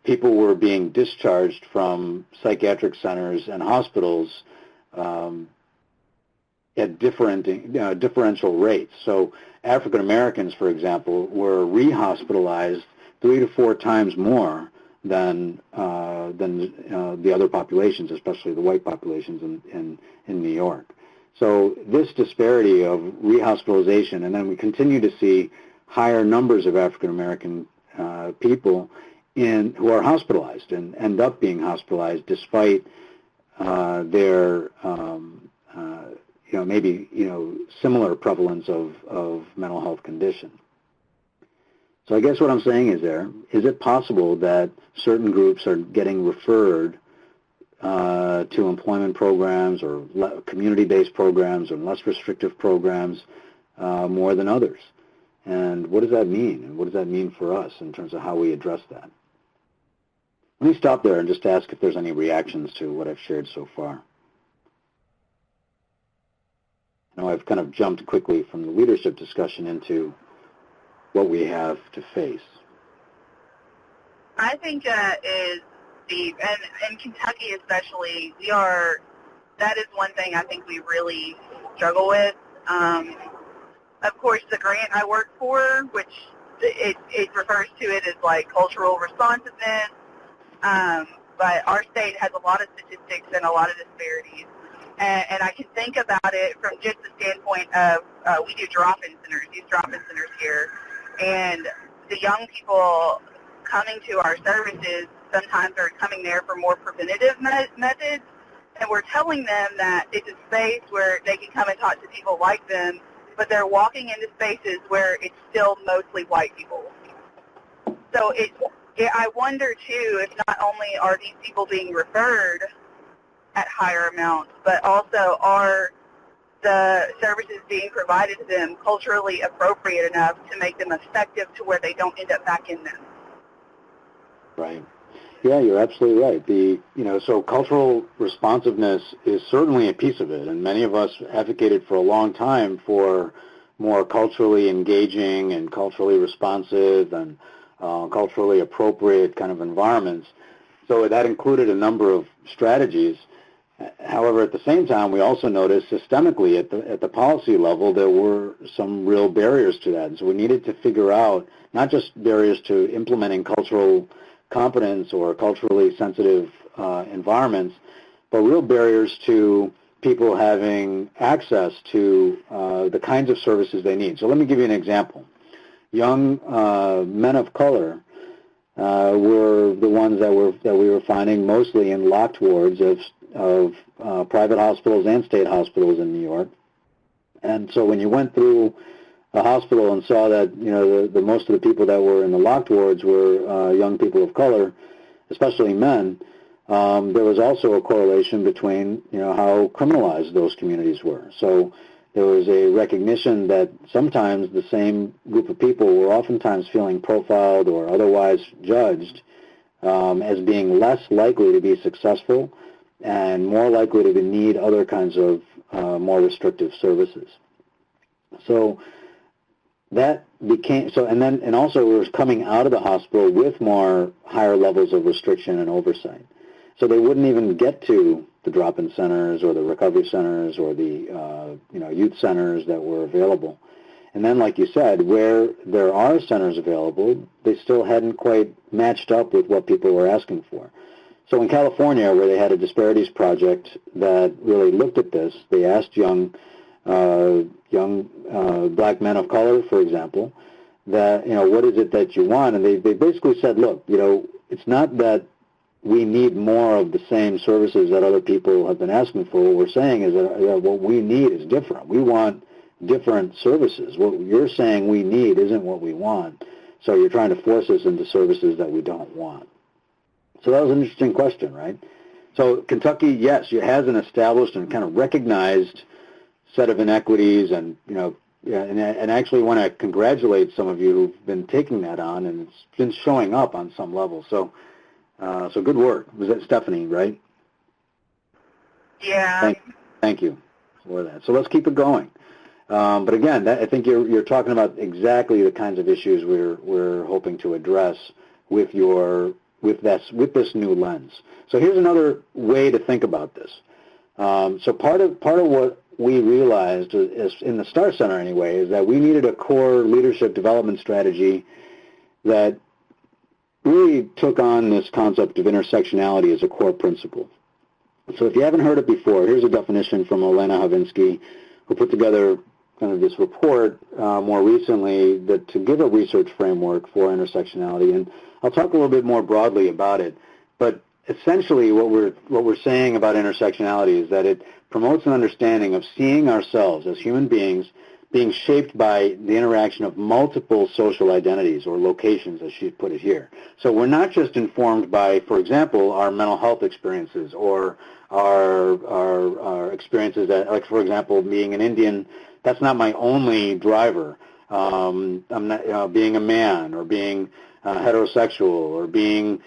S6: people were being discharged from psychiatric centers and hospitals at differential rates. So African Americans, for example, were re-hospitalized 3 to 4 times more than the other populations, especially the white populations in New York. So this disparity of rehospitalization, and then we continue to see higher numbers of African American people who are hospitalized and end up being hospitalized despite their maybe similar prevalence of mental health condition. So I guess what I'm saying is it possible that certain groups are getting referred to employment programs or community-based programs or less restrictive programs more than others? And what does that mean? And what does that mean for us in terms of how we address that? Let me stop there and just ask if there's any reactions to what I've shared so far. I know I've kind of jumped quickly from the leadership discussion into what we have to face.
S3: I think that is deep, and in Kentucky especially, that is one thing I think we really struggle with. Of course, the grant I work for, which it refers to it as like cultural responsiveness, but our state has a lot of statistics and a lot of disparities. And I can think about it from just the standpoint of we do drop-in centers, these drop-in centers here, and the young people coming to our services sometimes are coming there for more preventative methods, and we're telling them that it's a space where they can come and talk to people like them, but they're walking into spaces where it's still mostly white people. So I wonder, too, if not only are these people being referred at higher amounts, but also are the services being provided to them culturally appropriate enough to make them effective to where they don't end up back in them.
S6: Right. Yeah, you're absolutely right. So cultural responsiveness is certainly a piece of it, and many of us advocated for a long time for more culturally engaging and culturally responsive and culturally appropriate kind of environments. So that included a number of strategies. However, at the same time, we also noticed systemically at the policy level there were some real barriers to that. And so we needed to figure out not just barriers to implementing cultural competence or culturally sensitive environments, but real barriers to people having access to the kinds of services they need. So let me give you an example. Young men of color were the ones that we were finding mostly in locked wards of of private hospitals and state hospitals in New York. And so when you went through a hospital and saw that, you know, the most of the people that were in the locked wards were young people of color, especially men, there was also a correlation between, you know, how criminalized those communities were. So there was a recognition that sometimes the same group of people were oftentimes feeling profiled or otherwise judged as being less likely to be successful and more likely to need other kinds of more restrictive services. So that became so, and also we were coming out of the hospital with more higher levels of restriction and oversight. So they wouldn't even get to the drop-in centers or the recovery centers or the youth centers that were available. And then, like you said, where there are centers available, they still hadn't quite matched up with what people were asking for. So in California, where they had a disparities project that really looked at this, they asked young black men of color, for example, that, you know, what is it that you want? And they basically said, look, you know, it's not that we need more of the same services that other people have been asking for. What we're saying is that what we need is different. We want different services. What you're saying we need isn't what we want. So you're trying to force us into services that we don't want. So that was an interesting question, right? So Kentucky, yes, it has an established and kind of recognized set of inequities, and, you know, and I actually want to congratulate some of you who've been taking that on, and it's been showing up on some level. So good work. Was that Stephanie, right?
S3: Yeah.
S6: Thank you for that. So let's keep it going. But again, I think you're talking about exactly the kinds of issues we're hoping to address with this new lens. So here's another way to think about this. So part of what we realized is, in the STAR Center anyway, is that we needed a core leadership development strategy that really took on this concept of intersectionality as a core principle. So if you haven't heard it before, here's a definition from Elena Havinsky, who put together kind of this report more recently to give a research framework for intersectionality. And I'll talk a little bit more broadly about it. But essentially what we're saying about intersectionality is that it promotes an understanding of seeing ourselves as human beings being shaped by the interaction of multiple social identities or locations, as she put it here. So we're not just informed by, for example, our mental health experiences or our experiences that, like, for example, being an Indian, that's not my only driver. I'm not, being a man or being heterosexual or being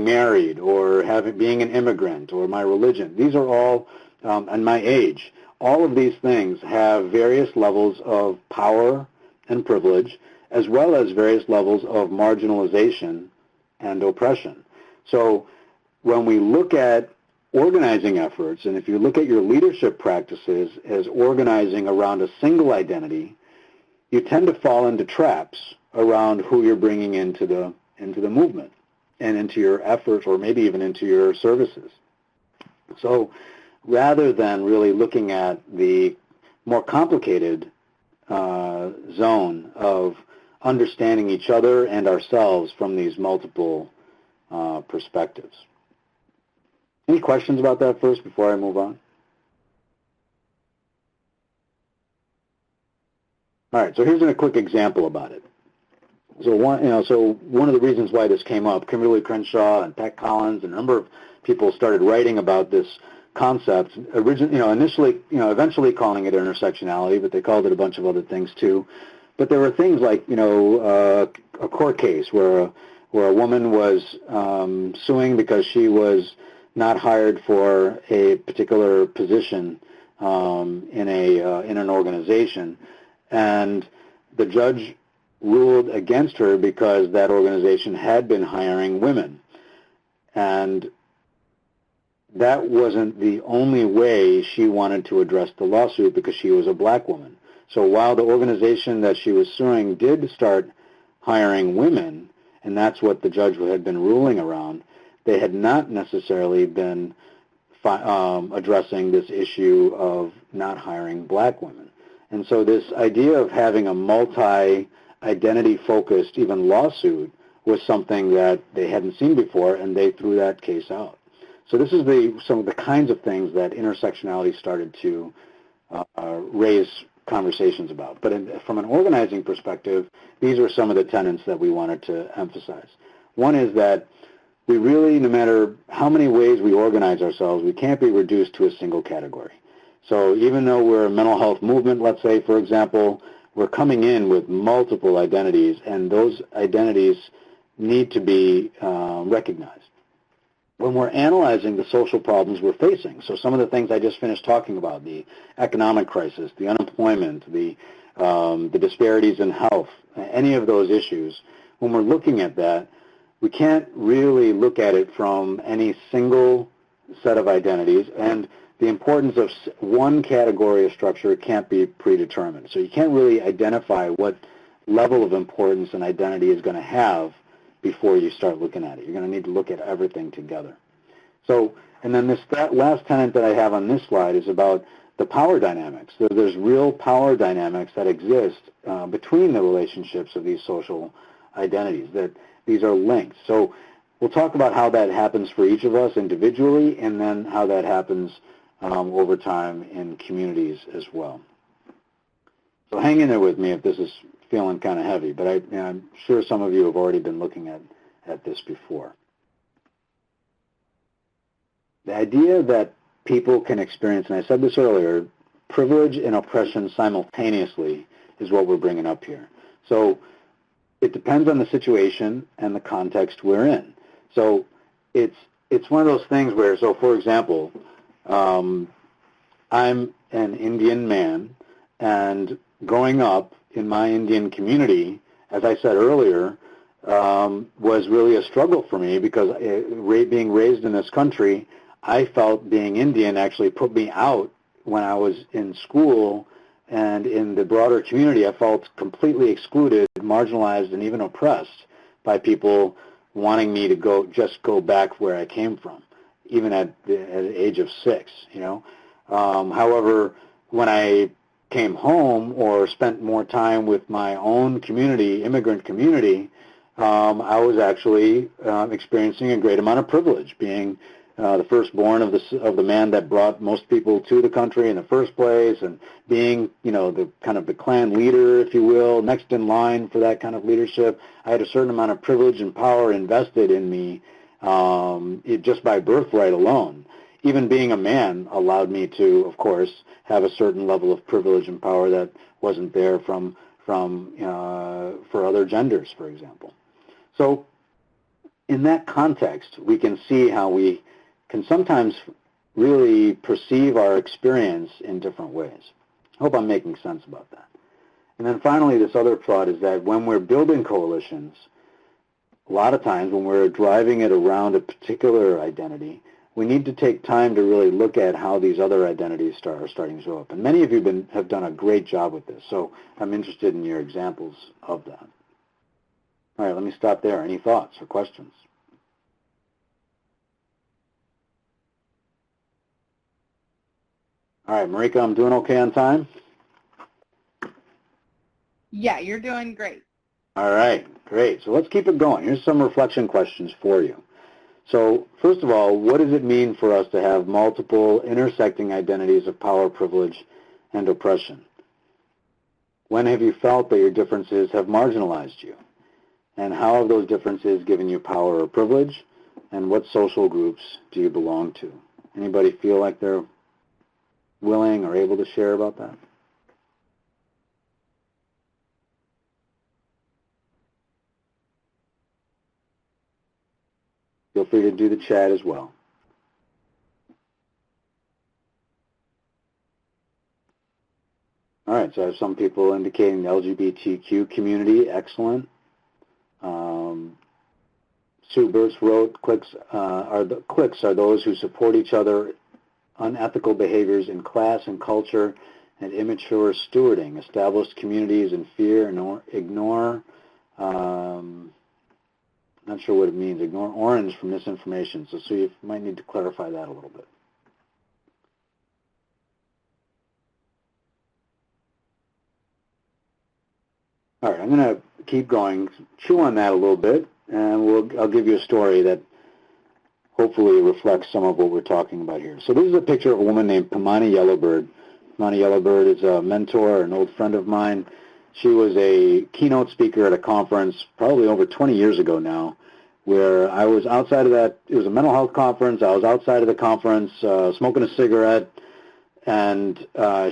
S6: married or being an immigrant or my religion. These are all, and my age. All of these things have various levels of power and privilege, as well as various levels of marginalization and oppression. So when we look at organizing efforts, and if you look at your leadership practices as organizing around a single identity, you tend to fall into traps around who you're bringing into the movement and into your efforts, or maybe even into your services. So rather than really looking at the more complicated zone of understanding each other and ourselves from these multiple perspectives. Any questions about that first before I move on? All right, so here's a quick example about it. So one of the reasons why this came up, Kimberly Crenshaw and Pat Collins and a number of people started writing about this concept, eventually calling it intersectionality, but they called it a bunch of other things too. But there were things like, a court case where a woman was suing because she was not hired for a particular position in an organization, and the judge ruled against her because that organization had been hiring women. And that wasn't the only way she wanted to address the lawsuit, because she was a black woman. So while the organization that she was suing did start hiring women, and that's what the judge had been ruling around, they had not necessarily been addressing this issue of not hiring black women. And so this idea of having a multi-identity-focused even lawsuit was something that they hadn't seen before, and they threw that case out. So this is some of the kinds of things that intersectionality started to raise conversations about. But from an organizing perspective, these are some of the tenets that we wanted to emphasize. One is that we really, no matter how many ways we organize ourselves, we can't be reduced to a single category. So even though we're a mental health movement, let's say, for example, we're coming in with multiple identities, and those identities need to be recognized. When we're analyzing the social problems we're facing, so some of the things I just finished talking about, the economic crisis, the unemployment, the disparities in health, any of those issues, when we're looking at that, we can't really look at it from any single set of identities, and the importance of one category of structure can't be predetermined. So you can't really identify what level of importance an identity is going to have before you start looking at it. You're going to need to look at everything together. So, and then that last tenet that I have on this slide is about the power dynamics. There's real power dynamics that exist between the relationships of these social identities, that these are linked. So we'll talk about how that happens for each of us individually, and then how that happens over time in communities as well. So hang in there with me if this is feeling kind of heavy, but I'm sure some of you have already been looking at this before. The idea that people can experience, and I said this earlier, privilege and oppression simultaneously is what we're bringing up here. So it depends on the situation and the context we're in. So it's one of those things where, so for example, I'm an Indian man, and growing up in my Indian community, as I said earlier, was really a struggle for me because being raised in this country, I felt being Indian actually put me out when I was in school, and in the broader community I felt completely excluded, marginalized, and even oppressed by people wanting me to go back where I came from, even at the age of 6, you know. However, when I came home or spent more time with my own community, immigrant community, I was actually experiencing a great amount of privilege, being the firstborn of the man that brought most people to the country in the first place, and being, you know, the kind of the clan leader, if you will, next in line for that kind of leadership. I had a certain amount of privilege and power invested in me just by birthright alone. Even being a man allowed me to, of course, have a certain level of privilege and power that wasn't there for other genders, for example. So in that context, we can see how we can sometimes really perceive our experience in different ways. I hope I'm making sense about that. And then finally, this other thought is that when we're building coalitions, a lot of times when we're driving it around a particular identity, we need to take time to really look at how these other identities are starting to show up. And many of you have done a great job with this, so I'm interested in your examples of that. All right, let me stop there. Any thoughts or questions? All right, Marika, I'm doing okay on time?
S1: Yeah, you're doing great.
S6: All right, great. So let's keep it going. Here's some reflection questions for you. So first of all, what does it mean for us to have multiple intersecting identities of power, privilege, and oppression? When have you felt that your differences have marginalized you? And how have those differences given you power or privilege? And what social groups do you belong to? Anybody feel like they're willing or able to share about that? Feel free to do the chat as well. All right, so I have some people indicating the LGBTQ community, excellent. Sue Burtz wrote, cliques are those who support each other, unethical behaviors in class and culture, and immature stewarding, established communities in fear and ignore, not sure what it means, ignore orange from misinformation. So Sue, you might need to clarify that a little bit. All right, I'm going to keep going, chew on that a little bit, and I'll give you a story that hopefully reflects some of what we're talking about here. So this is a picture of a woman named Pamani Yellowbird. Pamani Yellowbird is a mentor, an old friend of mine. She was a keynote speaker at a conference probably over 20 years ago now, where I was outside of that. It was a mental health conference. I was outside of the conference smoking a cigarette, and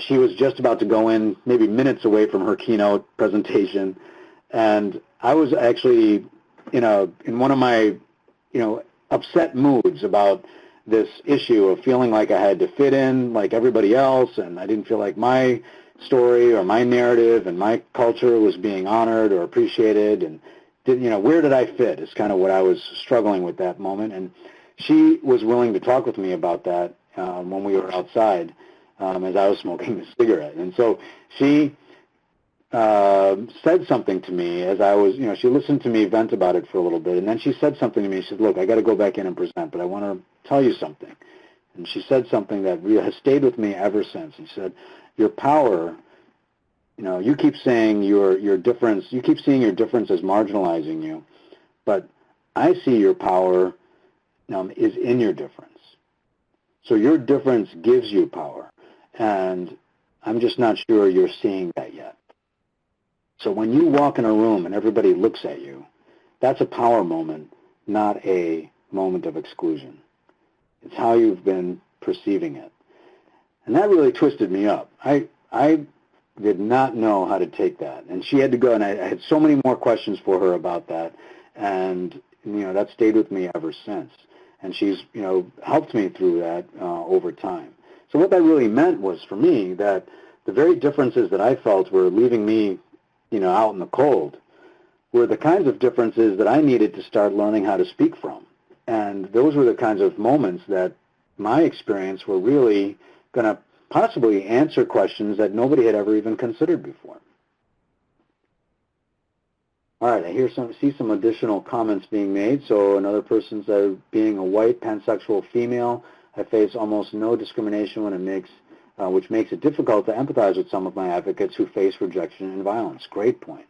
S6: she was just about to go in, maybe minutes away from her keynote presentation. And I was actually in one of my upset moods about this issue of feeling like I had to fit in like everybody else, and I didn't feel like my story or my narrative and my culture was being honored or appreciated, and where did I fit is kind of what I was struggling with that moment. And she was willing to talk with me about that when we were outside as I was smoking a cigarette. And so she said something to me as I was, she listened to me vent about it for a little bit, and then she said something to me. She said, look, I got to go back in and present, but I want to tell you something. And she said something that has stayed with me ever since. She said, your power, you keep saying your difference, you keep seeing your difference as marginalizing you, but I see your power is in your difference. So your difference gives you power, and I'm just not sure you're seeing that yet. So when you walk in a room and everybody looks at you, that's a power moment, not a moment of exclusion. It's how you've been perceiving it. And that really twisted me up. I did not know how to take that. And she had to go, and I had so many more questions for her about that. And, that stayed with me ever since. And she's, helped me through that over time. So what that really meant was, for me, that the very differences that I felt were leaving me, out in the cold, were the kinds of differences that I needed to start learning how to speak from. And those were the kinds of moments that my experience were really going to possibly answer questions that nobody had ever even considered before. All right, I see some additional comments being made. So another person said, being a white pansexual female, I face almost no discrimination which makes it difficult to empathize with some of my advocates who face rejection and violence. Great point.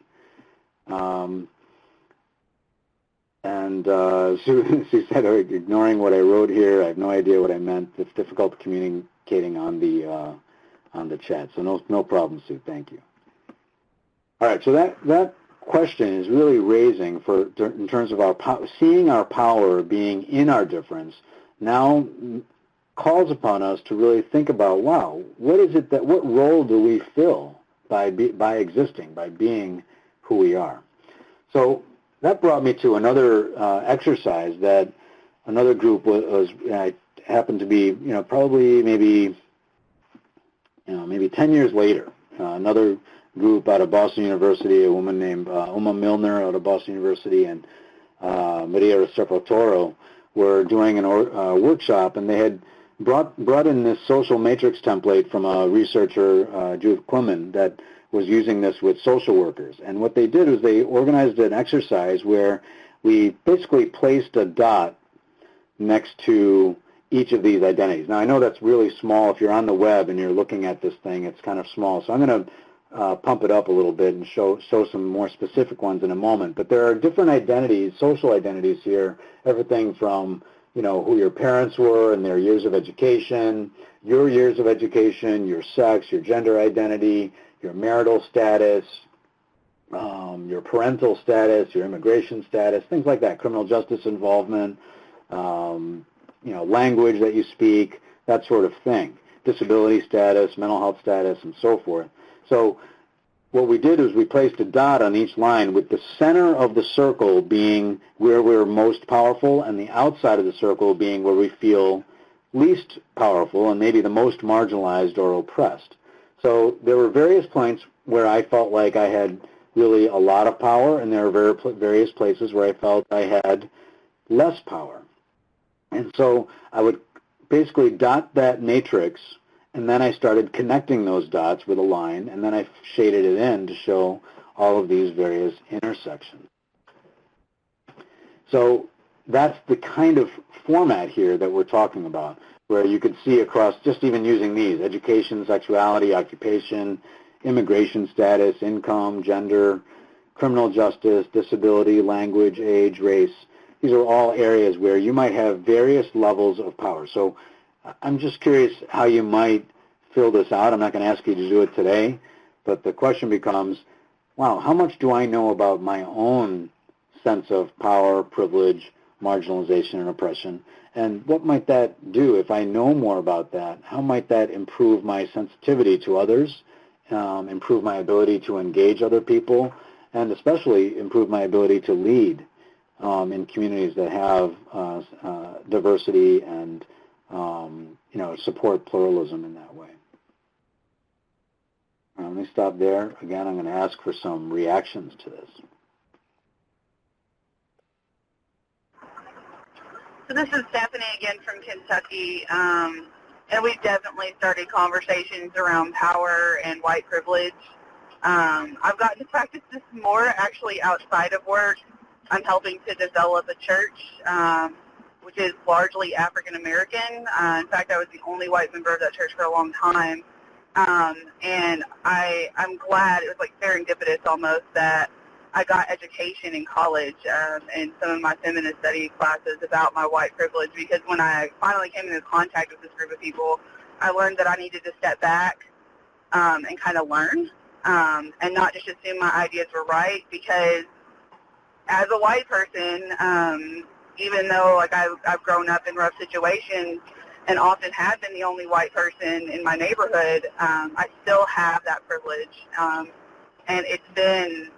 S6: She said, ignoring what I wrote here, I have no idea what I meant. It's difficult communicating on the chat. So no problem, Sue. Thank you. All right. So that question is really raising in terms of seeing our power being in our difference. Now calls upon us to really think about, wow, what role do we fill by existing, by being who we are? So that brought me to another exercise that another group was happened to be, probably maybe 10 years later. Another group out of Boston University, a woman named Uma Milner out of Boston University, and Maria Restrepo-Toro were doing a workshop, and they had brought in this social matrix template from a researcher, Judith Clement, that was using this with social workers. And what they did was they organized an exercise where we basically placed a dot next to each of these identities. Now, I know that's really small. If you're on the web and you're looking at this thing, it's kind of small. So I'm going to pump it up a little bit and show some more specific ones in a moment. But there are different identities, social identities here, everything from who your parents were and their years of education, your years of education, your sex, your gender identity, your marital status, your parental status, your immigration status, things like that, criminal justice involvement, language that you speak, that sort of thing, disability status, mental health status, and so forth. So what we did is we placed a dot on each line with the center of the circle being where we're most powerful and the outside of the circle being where we feel least powerful and maybe the most marginalized or oppressed. So there were various points where I felt like I had really a lot of power, and there were various places where I felt I had less power. And so I would basically dot that matrix, and then I started connecting those dots with a line, and then I shaded it in to show all of these various intersections. So that's the kind of format here that we're talking about, where you could see across, just even using these, education, sexuality, occupation, immigration status, income, gender, criminal justice, disability, language, age, race. these are all areas where you might have various levels of power. So I'm just curious how you might fill this out. I'm not going to ask you to do it today, but the question becomes, wow, how much do I know about my own sense of power, privilege, marginalization, and oppression? And what might that do if I know more about that? How might that improve my sensitivity to others, improve my ability to engage other people, and especially improve my ability to lead in communities that have diversity and support pluralism in that way? Let me stop there. Again, I'm going to ask for some reactions to this.
S3: So this is Stephanie again from Kentucky, and we've definitely started conversations around power and white privilege. I've gotten to practice this more actually outside of work. I'm helping to develop a church, which is largely African American. In fact, I was the only white member of that church for a long time. And I'm glad, it was like serendipitous almost, that I got education in college and some of my feminist study classes about my white privilege, because when I finally came into contact with this group of people, I learned that I needed to step back and kind of learn and not just assume my ideas were right, because as a white person, even though like I've grown up in rough situations and often have been the only white person in my neighborhood, I still have that privilege. And it's been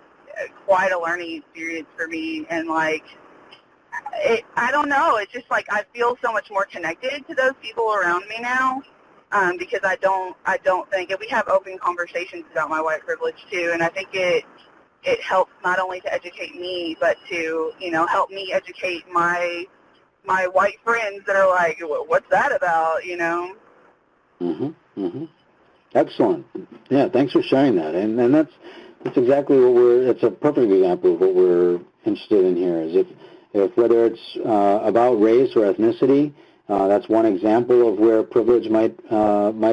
S3: quite a learning experience for me. And like, I don't know, it's just like I feel so much more connected to those people around me now, because I don't think, and we have open conversations about my white privilege too, and I think it helps not only to educate me, but to, help me educate my white friends that are like, what's that about,
S6: Excellent. Yeah, thanks for sharing that. And that's exactly what it's a perfect example of what we're interested in here, is if whether it's about race or ethnicity, that's one example of where privilege might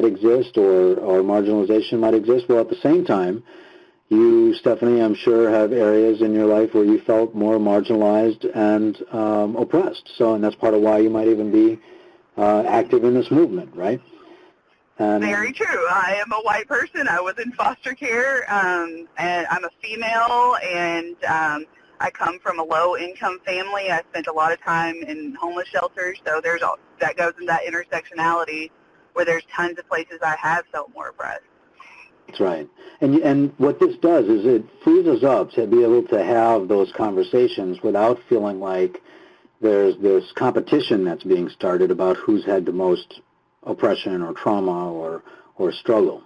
S6: exist or marginalization might exist. Well, at the same time, you, Stephanie, I'm sure, have areas in your life where you felt more marginalized and oppressed. So, and that's part of why you might even be active in this movement, right? And,
S3: very true. I am a white person. I was in foster care, and I'm a female, and I come from a low-income family. I spent a lot of time in homeless shelters, so that goes in that intersectionality where there's tons of places I have felt more oppressed.
S6: That's right. And what this does is it frees us up to be able to have those conversations without feeling like there's this competition that's being started about who's had the most oppression or trauma or struggle,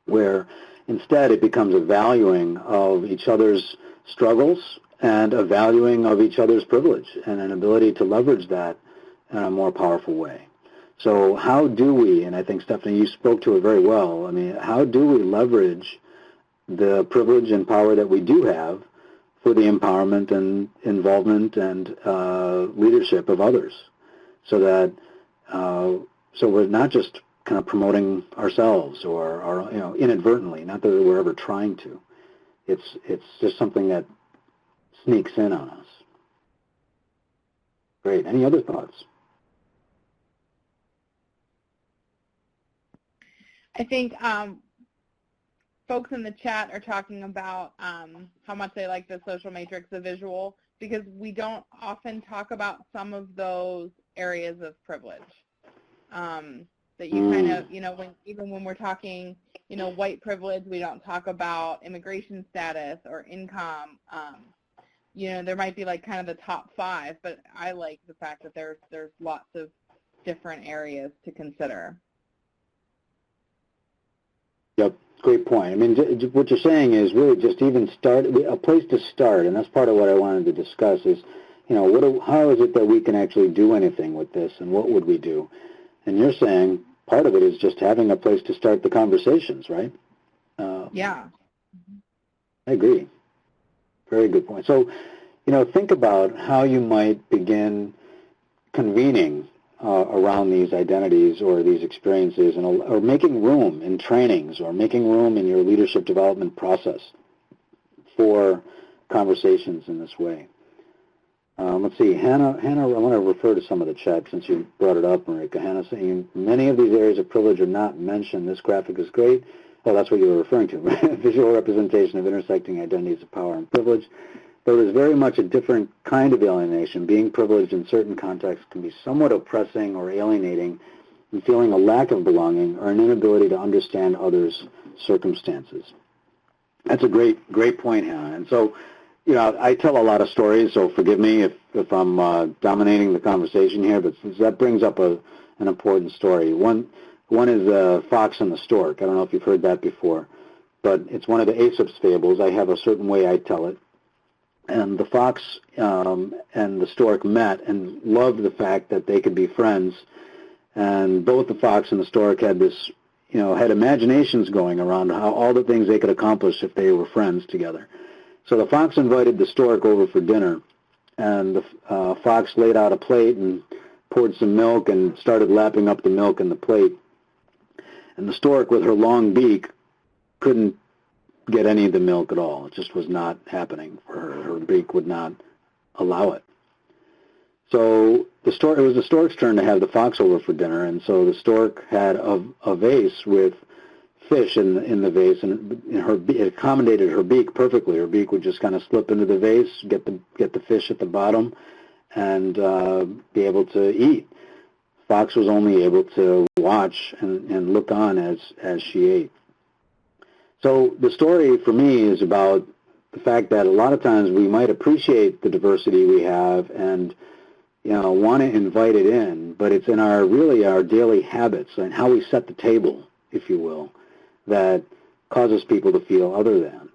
S6: where instead it becomes a valuing of each other's struggles and a valuing of each other's privilege and an ability to leverage that in a more powerful way. So how do we, and I think, Stephanie, you spoke to it very well, I mean, how do we leverage the privilege and power that we do have for the empowerment and involvement and leadership of others, so that so we're not just kind of promoting ourselves or inadvertently, not that we're ever trying to. It's just something that sneaks in on us. Great. Any other thoughts?
S1: I think folks in the chat are talking about how much they like the social matrix, the visual, because we don't often talk about some of those areas of privilege that you kind of, even when we're talking, white privilege, we don't talk about immigration status or income. There might be like kind of the top 5, but I like the fact that there's lots of different areas to consider.
S6: Yep, great point. I mean, what you're saying is really just even start, a place to start, and that's part of what I wanted to discuss is, how is it that we can actually do anything with this, and what would we do? And you're saying part of it is just having a place to start the conversations, right?
S1: Yeah.
S6: I agree. Very good point. So, think about how you might begin convening around these identities or these experiences, or making room in trainings or making room in your leadership development process for conversations in this way. Let's see, Hannah, I want to refer to some of the chat since you brought it up, Marika. Hannah saying, many of these areas of privilege are not mentioned. This graphic is great. Oh, that's what you were referring to. Visual representation of intersecting identities of power and privilege. Though it is very much a different kind of alienation, being privileged in certain contexts can be somewhat oppressing or alienating, and feeling a lack of belonging or an inability to understand others' circumstances. That's a great point, Hannah. And so, you know, I tell a lot of stories, so forgive me if I'm dominating the conversation here, but that brings up an important story. One is the fox and the stork. I don't know if you've heard that before, but it's one of the Aesop's fables. I have a certain way I tell it. And the fox and the stork met and loved the fact that they could be friends. And both the fox and the stork had this, you know, had imaginations going around how all the things they could accomplish if they were friends together. So the fox invited the stork over for dinner, and the fox laid out a plate and poured some milk and started lapping up the milk in the plate. And the stork, with her long beak, couldn't get any of the milk at all. It just was not happening for her. Her beak would not allow it. So it was the stork's turn to have the fox over for dinner, and so the stork had a vase with fish in the vase, and it accommodated her beak perfectly. Her beak would just kind of slip into the vase, get the fish at the bottom, and be able to eat. Fox was only able to watch and look on as she ate. So the story for me is about the fact that a lot of times we might appreciate the diversity we have and, you know, want to invite it in, but it's in our daily habits and how we set the table, if you will, that causes people to feel other than.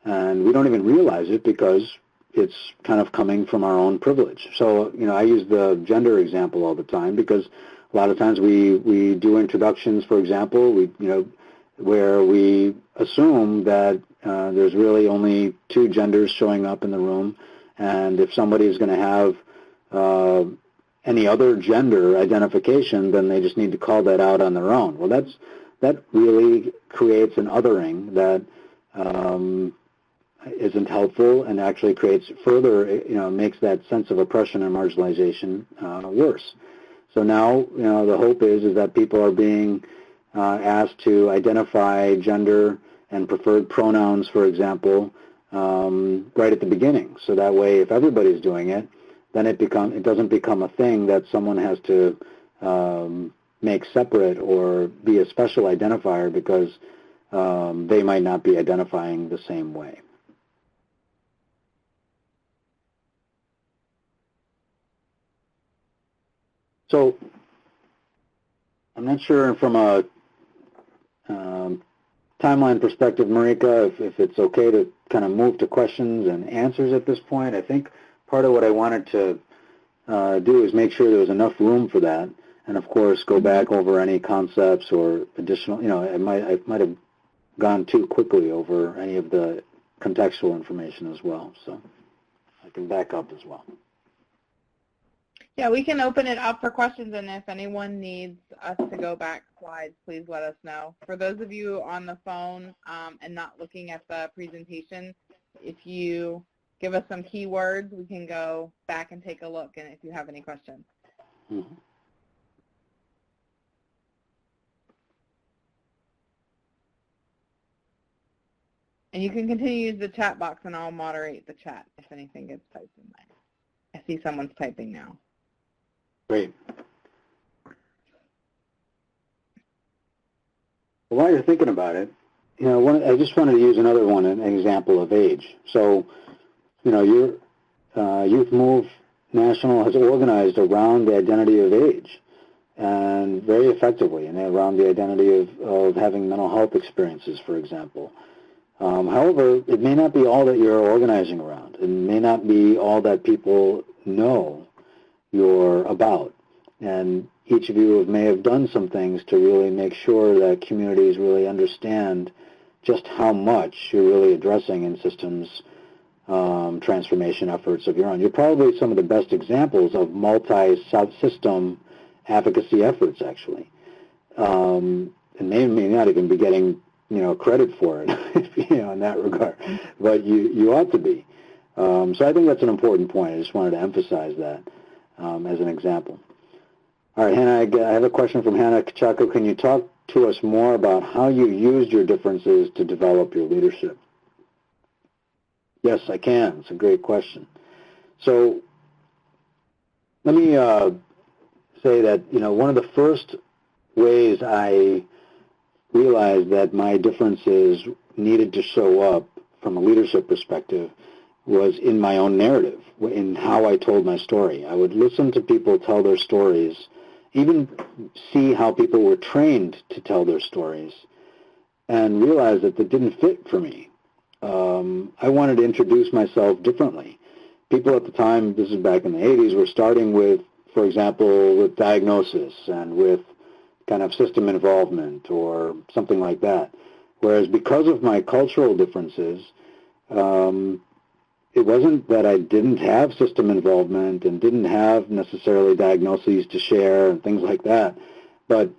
S6: And we don't even realize it because it's kind of coming from our own privilege. So, you know, I use the gender example all the time because a lot of times we do introductions, for example, where we assume that there's really only two genders showing up in the room, and if somebody is going to have any other gender identification, then they just need to call that out on their own. Well, that really creates an othering that isn't helpful and actually creates further, you know, makes that sense of oppression and marginalization worse. So now, you know, the hope is that people are being asked to identify gender and preferred pronouns, for example, right at the beginning. So that way, if everybody's doing it, then it doesn't become a thing that someone has to make separate or be a special identifier because they might not be identifying the same way. So I'm not sure from a timeline perspective, Marika, if it's okay to kind of move to questions and answers at this point. I think part of what I wanted to do is make sure there was enough room for that, and of course go back over any concepts or additional, you know, I might have gone too quickly over any of the contextual information as well, so I can back up as well.
S1: Yeah, we can open it up for questions, and if anyone needs us to go back slides, please let us know. For those of you on the phone and not looking at the presentation, if you give us some keywords, we can go back and take a look, and if you have any questions.
S6: Mm-hmm.
S1: And you can continue to use the chat box, and I'll moderate the chat if anything gets typed in there. I see someone's typing now.
S6: Great. Well, while you're thinking about it, you know, I just wanted to use another one, an example of age. So, you know, your Youth Move National has organized around the identity of age, and very effectively, and around the identity of having mental health experiences, for example. However, it may not be all that you're organizing around. It may not be all that people know you're about. And each of you may have done some things to really make sure that communities really understand just how much you're really addressing in systems transformation efforts of your own. You're probably some of the best examples of multi-system advocacy efforts, actually. And may not even be getting, you know, credit for it, you know, in that regard. But you ought to be. So I think that's an important point. I just wanted to emphasize that as an example. All right, Hannah, I have a question from Hannah Kachako. Can you talk to us more about how you used your differences to develop your leadership? Yes, I can. It's a great question. So let me say that, one of the first ways I realized that my differences needed to show up from a leadership perspective was in my own narrative, in how I told my story. I would listen to people tell their stories, even see how people were trained to tell their stories, and realize that didn't fit for me. I wanted to introduce myself differently. People at the time, this is back in the 80s, were starting with, for example, with diagnosis and with kind of system involvement or something like that. Whereas because of my cultural differences, it wasn't that I didn't have system involvement and didn't have necessarily diagnoses to share and things like that, but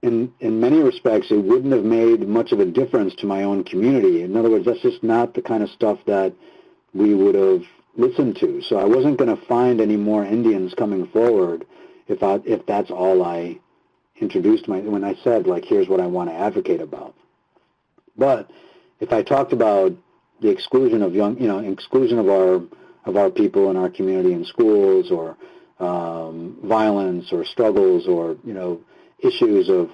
S6: in many respects, it wouldn't have made much of a difference to my own community. In other words, that's just not the kind of stuff that we would have listened to. So I wasn't going to find any more Indians coming forward if that's all I introduced when I said, like, here's what I want to advocate about. But if I talked about the exclusion of exclusion of our people in our community in schools, or violence, or struggles, or issues of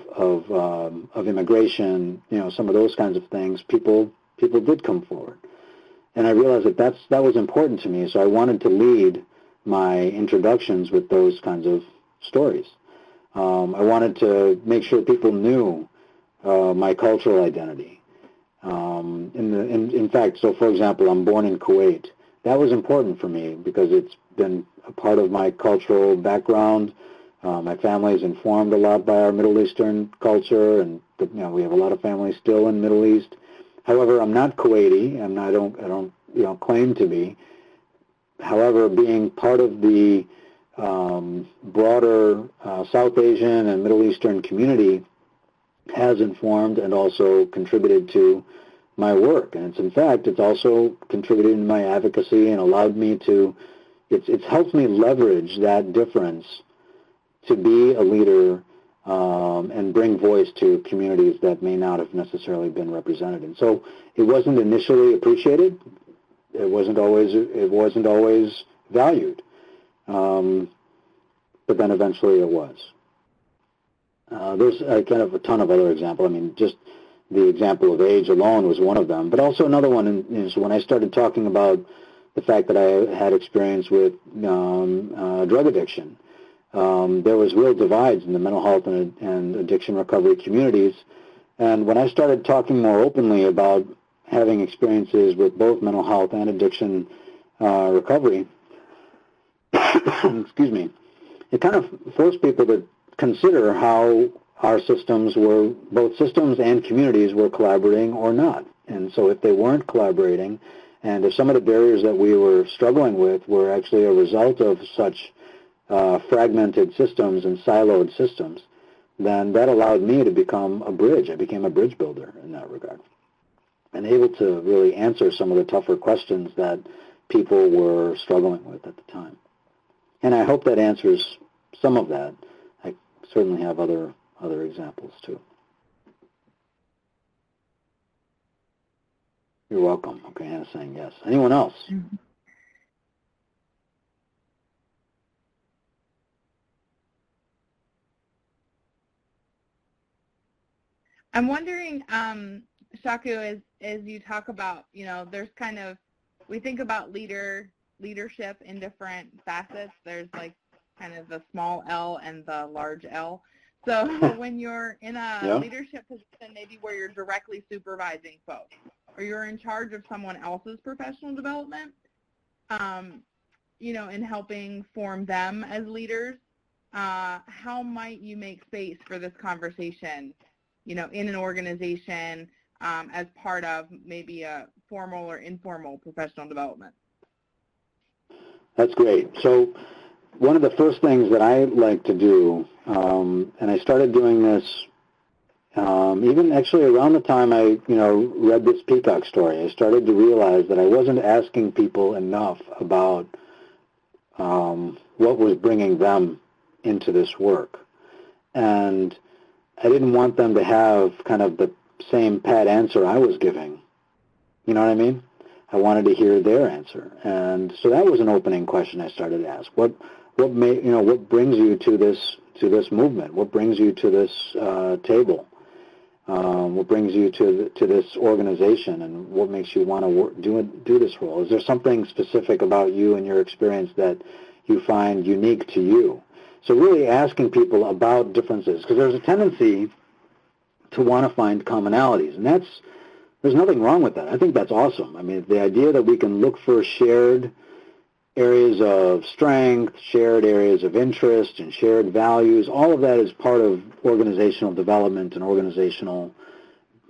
S6: immigration, some of those kinds of things, people did come forward, and I realized that was important to me. So I wanted to lead my introductions with those kinds of stories. I wanted to make sure people knew my cultural identity. In fact, so for example, I'm born in Kuwait. That was important for me because it's been a part of my cultural background. My family is informed a lot by our Middle Eastern culture, and we have a lot of families still in the Middle East. However, I'm not Kuwaiti, and I don't claim to be. However, being part of the broader South Asian and Middle Eastern community has informed and also contributed to my work, and it's also contributed to my advocacy and allowed me to. It's helped me leverage that difference to be a leader and bring voice to communities that may not have necessarily been represented. And so it wasn't initially appreciated. It wasn't always valued. But then eventually it was. There's kind of a ton of other examples. I mean, just the example of age alone was one of them. But also another one is when I started talking about the fact that I had experience with drug addiction. There was real divides in the mental health and addiction recovery communities. And when I started talking more openly about having experiences with both mental health and addiction recovery, excuse me, it kind of forced people to consider how our systems both systems and communities were collaborating or not. And so if they weren't collaborating, and if some of the barriers that we were struggling with were actually a result of such fragmented systems and siloed systems, then that allowed me to become a bridge. I became a bridge builder in that regard, and able to really answer some of the tougher questions that people were struggling with at the time. And I hope that answers some of that. I certainly have other examples too. You're welcome. Okay, Hannah's saying yes. Anyone else?
S1: Mm-hmm. I'm wondering, Shaku, as you talk about, there's kind of, we think about leadership in different facets. There's like kind of the small L and the large L. So when you're in a leadership position, maybe where you're directly supervising folks, or you're in charge of someone else's professional development, in helping form them as leaders, how might you make space for this conversation, in an organization as part of maybe a formal or informal professional development?
S6: That's great. So one of the first things that I like to do, and I started doing this Even actually around the time I, read this Peacock Story, I started to realize that I wasn't asking people enough about what was bringing them into this work. And I didn't want them to have kind of the same pat answer I was giving. You know what I mean? I wanted to hear their answer. And so that was an opening question I started to ask. What brings you to this movement? What brings you to this table? What brings you to this organization, and what makes you want to do this role? Is there something specific about you and your experience that you find unique to you? So really asking people about differences, because there's a tendency to want to find commonalities, and there's nothing wrong with that. I think that's awesome. I mean, the idea that we can look for shared areas of strength, shared areas of interest, and shared values, all of that is part of organizational development and organizational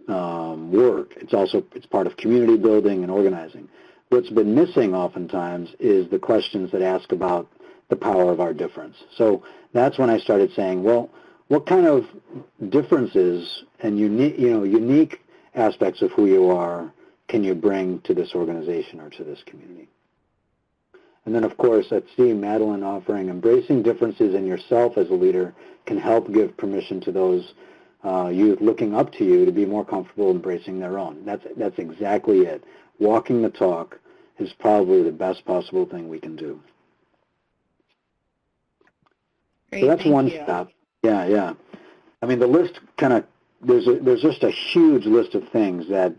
S6: work. It's part of community building and organizing. What's been missing oftentimes is the questions that ask about the power of our difference. So that's when I started saying, well, what kind of differences and unique aspects of who you are can you bring to this organization or to this community? And then, of course, at Steve, Madeline offering embracing differences in yourself as a leader can help give permission to those youth looking up to you to be more comfortable embracing their own. That's exactly it. Walking the talk is probably the best possible thing we can do.
S1: Great,
S6: so that's one step. Yeah. I mean, the list kind of there's just a huge list of things that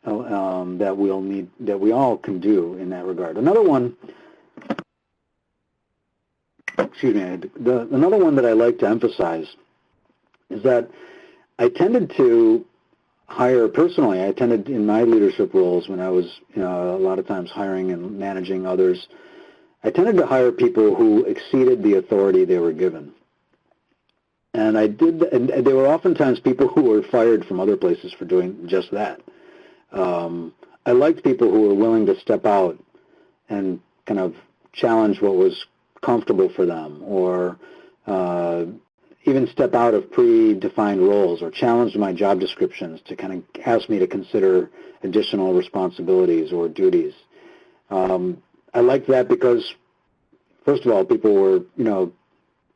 S6: we all can do in that regard. Another one. Another one that I like to emphasize is that I tended in my leadership roles when I was, a lot of times hiring and managing others, I tended to hire people who exceeded the authority they were given. And they were oftentimes people who were fired from other places for doing just that. I liked people who were willing to step out and kind of challenge what was comfortable for them, or even step out of predefined roles, or challenge my job descriptions to kind of ask me to consider additional responsibilities or duties. I liked that because, first of all, people were,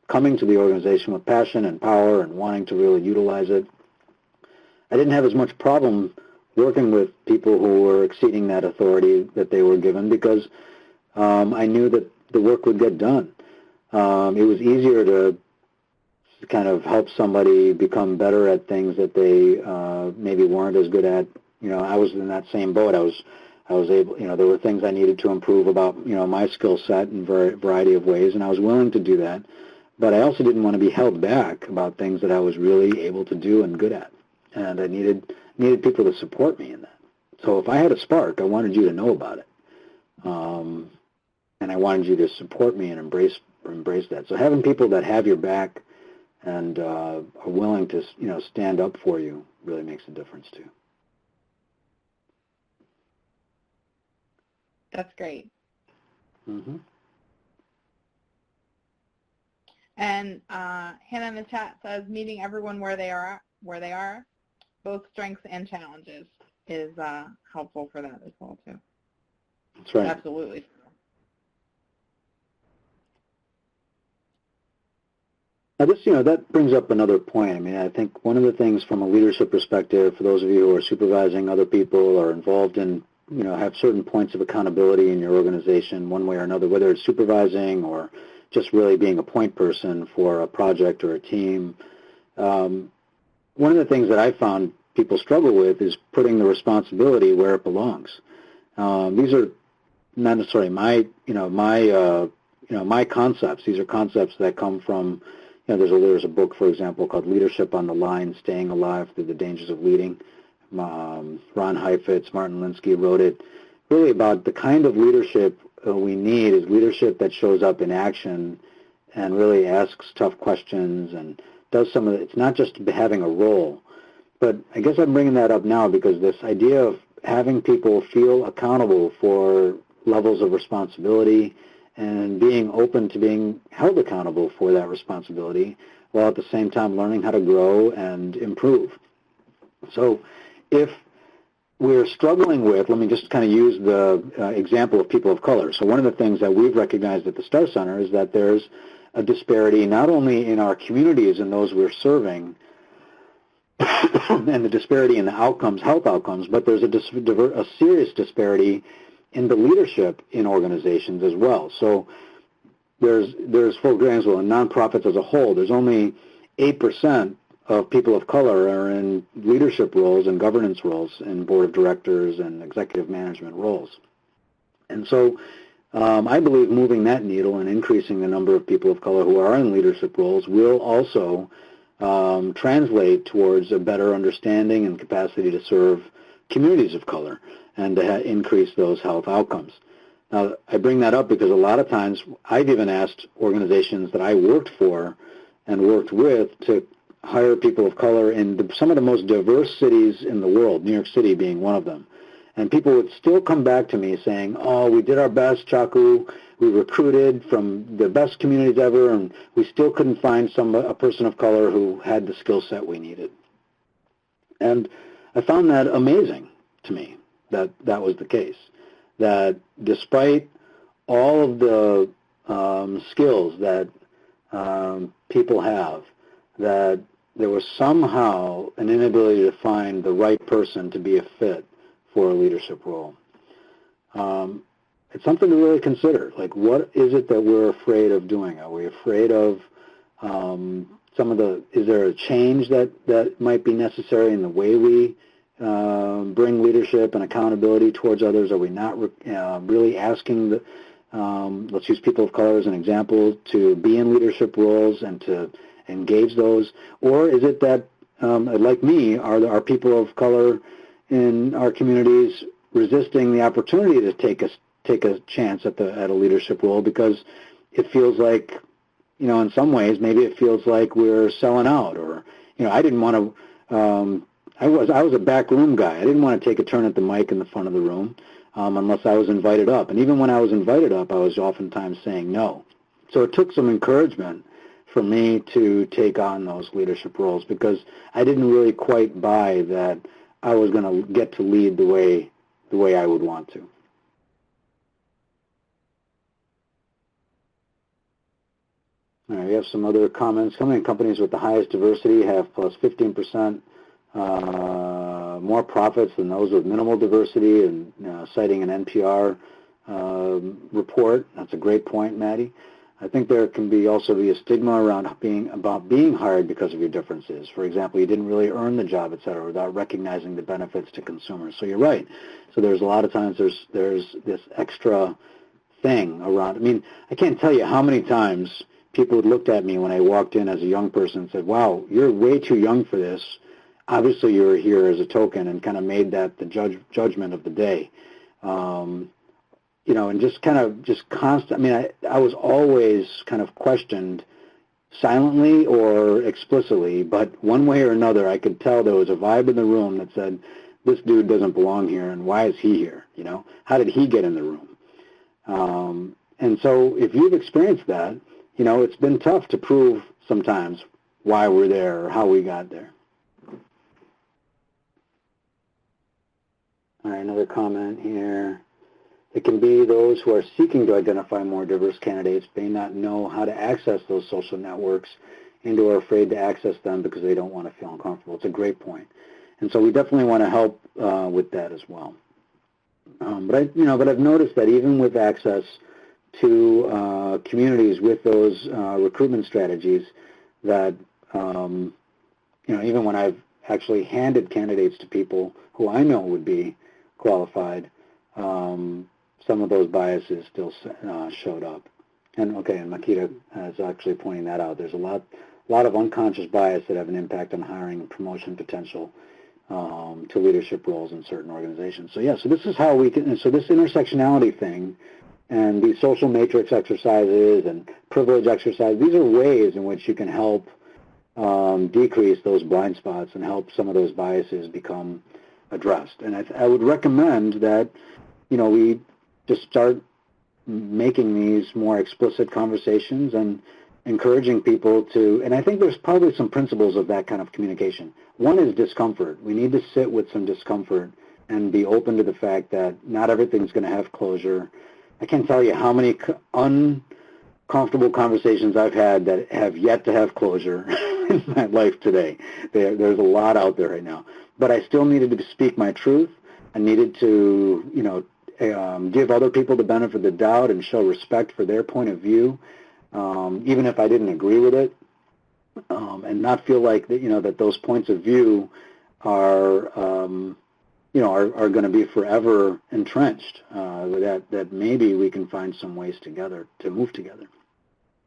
S6: coming to the organization with passion and power and wanting to really utilize it. I didn't have as much problem working with people who were exceeding that authority that they were given because I knew that the work would get done. It was easier to kind of help somebody become better at things that they maybe weren't as good at. I was in that same boat. I was able, there were things I needed to improve about, my skill set in a variety of ways, and I was willing to do that. But I also didn't want to be held back about things that I was really able to do and good at. And I needed people to support me in that. So if I had a spark, I wanted you to know about it. And I wanted you to support me and embrace that. So having people that have your back and are willing to, stand up for you really makes a difference too.
S1: That's great.
S6: Mm-hmm.
S1: And Hannah in the chat says, meeting everyone where they are, both strengths and challenges, is helpful for that as well too.
S6: That's right.
S1: Absolutely.
S6: Now this, that brings up another point. I mean, I think one of the things from a leadership perspective, for those of you who are supervising other people or involved in, have certain points of accountability in your organization one way or another, whether it's supervising or just really being a point person for a project or a team. One of the things that I found people struggle with is putting the responsibility where it belongs. These are not necessarily my concepts. These are concepts that come from, there's a book, for example, called Leadership on the Line, Staying Alive Through the Dangers of Leading. Ron Heifetz, Martin Linsky wrote it, really about the kind of leadership we need is leadership that shows up in action and really asks tough questions and does some of it. It's not just having a role. But I guess I'm bringing that up now because this idea of having people feel accountable for levels of responsibility and being open to being held accountable for that responsibility while at the same time learning how to grow and improve. So if we're struggling with, let me just kind of use the example of people of color. So one of the things that we've recognized at the Star Center is that there's a disparity not only in our communities and those we're serving, and the disparity in the outcomes, health outcomes, but there's a serious disparity in the leadership in organizations as well. So there's for example, in nonprofits as a whole, there's only 8% of people of color are in leadership roles and governance roles in board of directors and executive management roles. And so I believe moving that needle and increasing the number of people of color who are in leadership roles will also translate towards a better understanding and capacity to serve communities of color and to increase those health outcomes. Now, I bring that up because a lot of times I've even asked organizations that I worked for and worked with to hire people of color in some of the most diverse cities in the world, New York City being one of them. And people would still come back to me saying, oh, we did our best, Chaku. We recruited from the best communities ever, and we still couldn't find a person of color who had the skill set we needed. And I found that amazing to me, that that was the case, that despite all of the skills that people have, that there was somehow an inability to find the right person to be a fit for a leadership role. It's something to really consider. Like, what is it that we're afraid of doing? Are we afraid of is there a change that might be necessary in the way we bring leadership and accountability towards others? Are we not really asking let's use people of color as an example, to be in leadership roles and to engage those? Or is it that, like me, are people of color in our communities resisting the opportunity to take a chance at a leadership role because it feels like, in some ways, maybe it feels like we're selling out, or, I didn't want to, I was a backroom guy. I didn't want to take a turn at the mic in the front of the room unless I was invited up. And even when I was invited up, I was oftentimes saying no. So it took some encouragement for me to take on those leadership roles because I didn't really quite buy that I was going to get to lead the way I would want to. All right, we have some other comments. Coming in, companies with the highest diversity have plus 15% more profits than those with minimal diversity, and citing an NPR report. That's a great point, Maddie. I think there can also be a stigma around being hired because of your differences. For example, you didn't really earn the job, et cetera, without recognizing the benefits to consumers. So you're right. So there's a lot of times there's this extra thing around. I mean, I can't tell you how many times people had looked at me when I walked in as a young person and said, wow, you're way too young for this. Obviously, you're here as a token, and kind of made that the judgment of the day. And just constant. I mean, I was always kind of questioned silently or explicitly, but one way or another, I could tell there was a vibe in the room that said, this dude doesn't belong here, and why is he here? How did he get in the room? And so if you've experienced that, it's been tough to prove sometimes why we're there or how we got there. All right, another comment here. It can be those who are seeking to identify more diverse candidates may not know how to access those social networks and are afraid to access them because they don't want to feel uncomfortable. It's a great point. And so we definitely want to help with that as well. But I've noticed that even with access to communities with those recruitment strategies, that even when I've actually handed candidates to people who I know would be qualified, some of those biases still showed up. And Makita is actually pointing that out. There's a lot of unconscious bias that have an impact on hiring and promotion potential to leadership roles in certain organizations. So so this is how we can. So this intersectionality thing, and these social matrix exercises and privilege exercises, these are ways in which you can help decrease those blind spots and help some of those biases become addressed. And I would recommend that we just start making these more explicit conversations and encouraging people to, and I think there's probably some principles of that kind of communication. One is discomfort. We need to sit with some discomfort and be open to the fact that not everything's going to have closure. I can't tell you how many uncomfortable conversations I've had that have yet to have closure in my life today. There's a lot out there right now. But I still needed to speak my truth. I needed to, give other people the benefit of the doubt and show respect for their point of view, even if I didn't agree with it, and not feel like that, that those points of view are going to be forever entrenched, that maybe we can find some ways together to move together.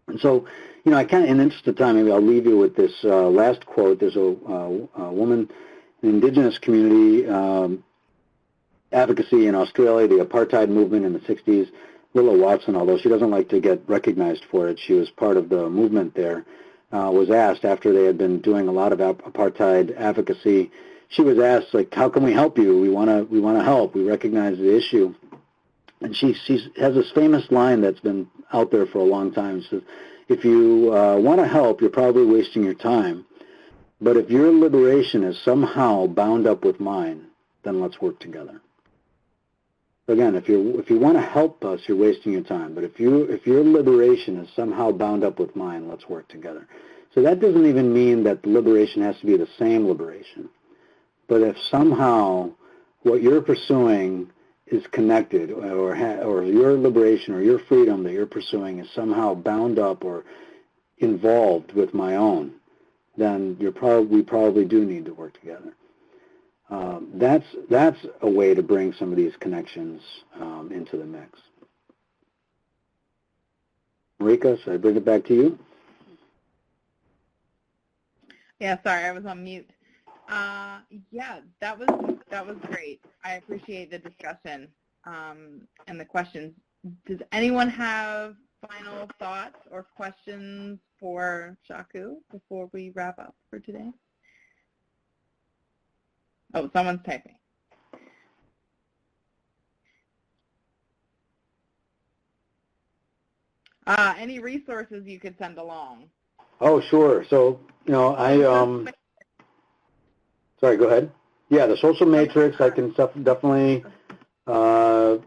S6: And so, I kind of, in the interest of time, maybe I'll leave you with this last quote. There's a woman, an indigenous community advocacy in Australia, the apartheid movement in the 60s, Willa Watson, although she doesn't like to get recognized for it, she was part of the movement there, was asked after they had been doing a lot of apartheid advocacy. She was asked, like, how can we help you? We want to help. We recognize the issue. And she has this famous line that's been out there for a long time. She says, if you want to help, you're probably wasting your time. But if your liberation is somehow bound up with mine, then let's work together. So again, if you want to help us, you're wasting your time. But if your liberation is somehow bound up with mine, let's work together. So that doesn't even mean that the liberation has to be the same liberation. But if somehow what you're pursuing is connected, or your liberation or your freedom that you're pursuing is somehow bound up or involved with my own, then we probably do need to work together. That's a way to bring some of these connections into the mix. Marika, should I bring it back to you?
S1: Yeah, sorry, I was on mute. Yeah, that was great. I appreciate the discussion and the questions. Does anyone have final thoughts or questions for Shaku before we wrap up for today? Oh, someone's typing. Any resources you could send along?
S6: Oh, sure. So, sorry, go ahead. Yeah, the social matrix, I can definitely, I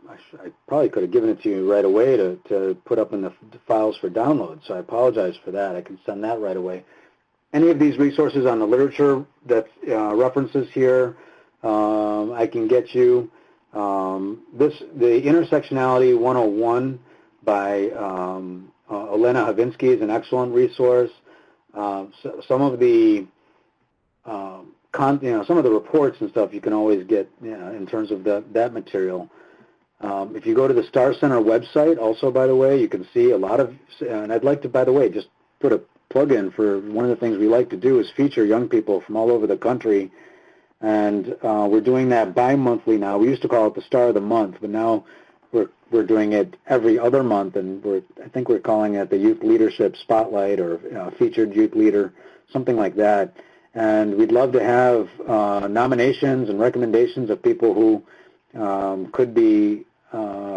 S6: probably could have given it to you right away to put up in the files for download, so I apologize for that. I can send that right away. Any of these resources on the literature that references here, I can get you. The Intersectionality 101 by Elena Havinsky is an excellent resource. Some of the some of the reports and stuff you can always get in terms of that material. If you go to the Star Center website, also, by the way, you can see a lot of, and I'd like to, by the way, just put a plug in for one of the things we like to do is feature young people from all over the country, and we're doing that bi-monthly now. We used to call it the Star of the Month, but now we're doing it every other month, and I think we're calling it the Youth Leadership Spotlight or Featured Youth Leader, something like that. And we'd love to have nominations and recommendations of people who could be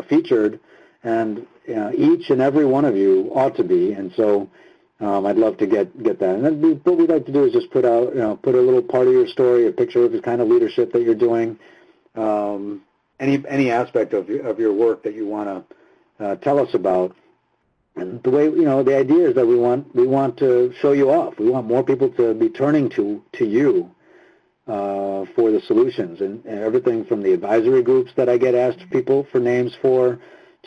S6: featured, and each and every one of you ought to be. And so I'd love to get that. And then what we'd like to do is just put out, put a little part of your story, a picture of the kind of leadership that you're doing, any aspect of your work that you want to tell us about. And the way, the idea is that we want to show you off. We want more people to be turning to you for the solutions, and everything from the advisory groups that I get asked people for names for,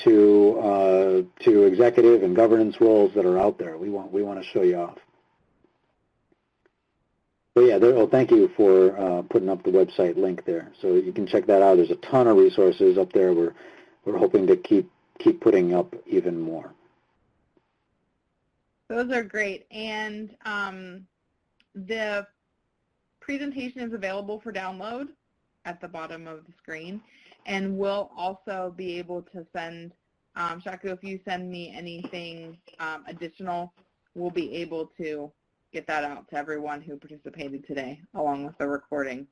S6: to executive and governance roles that are out there. We want to show you off. So yeah, thank you for putting up the website link there, so you can check that out. There's a ton of resources up there. We're hoping to keep putting up even more.
S1: Those are great, and the presentation is available for download at the bottom of the screen, and we'll also be able to send, Shaku, if you send me anything additional, we'll be able to get that out to everyone who participated today, along with the recording.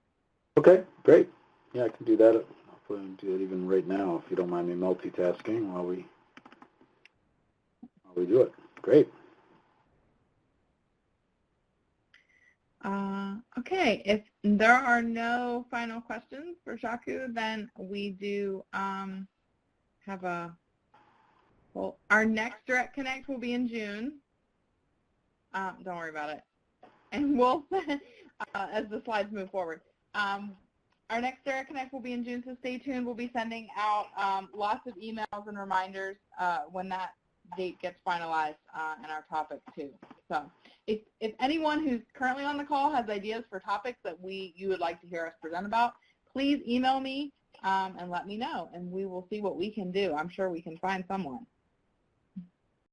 S6: Okay, great. Yeah, I can do that. I'll do it even right now, if you don't mind me multitasking while we do it. Great.
S1: Okay, if there are no final questions for Shaku, then we do have well, our next Direct Connect will be in June. Don't worry about it. And we'll, as the slides move forward, our next Direct Connect will be in June, so stay tuned. We'll be sending out lots of emails and reminders when that date gets finalized and our topic too. So if anyone who's currently on the call has ideas for topics that you would like to hear us present about, please email me and let me know, and we will see what we can do. I'm sure we can find someone.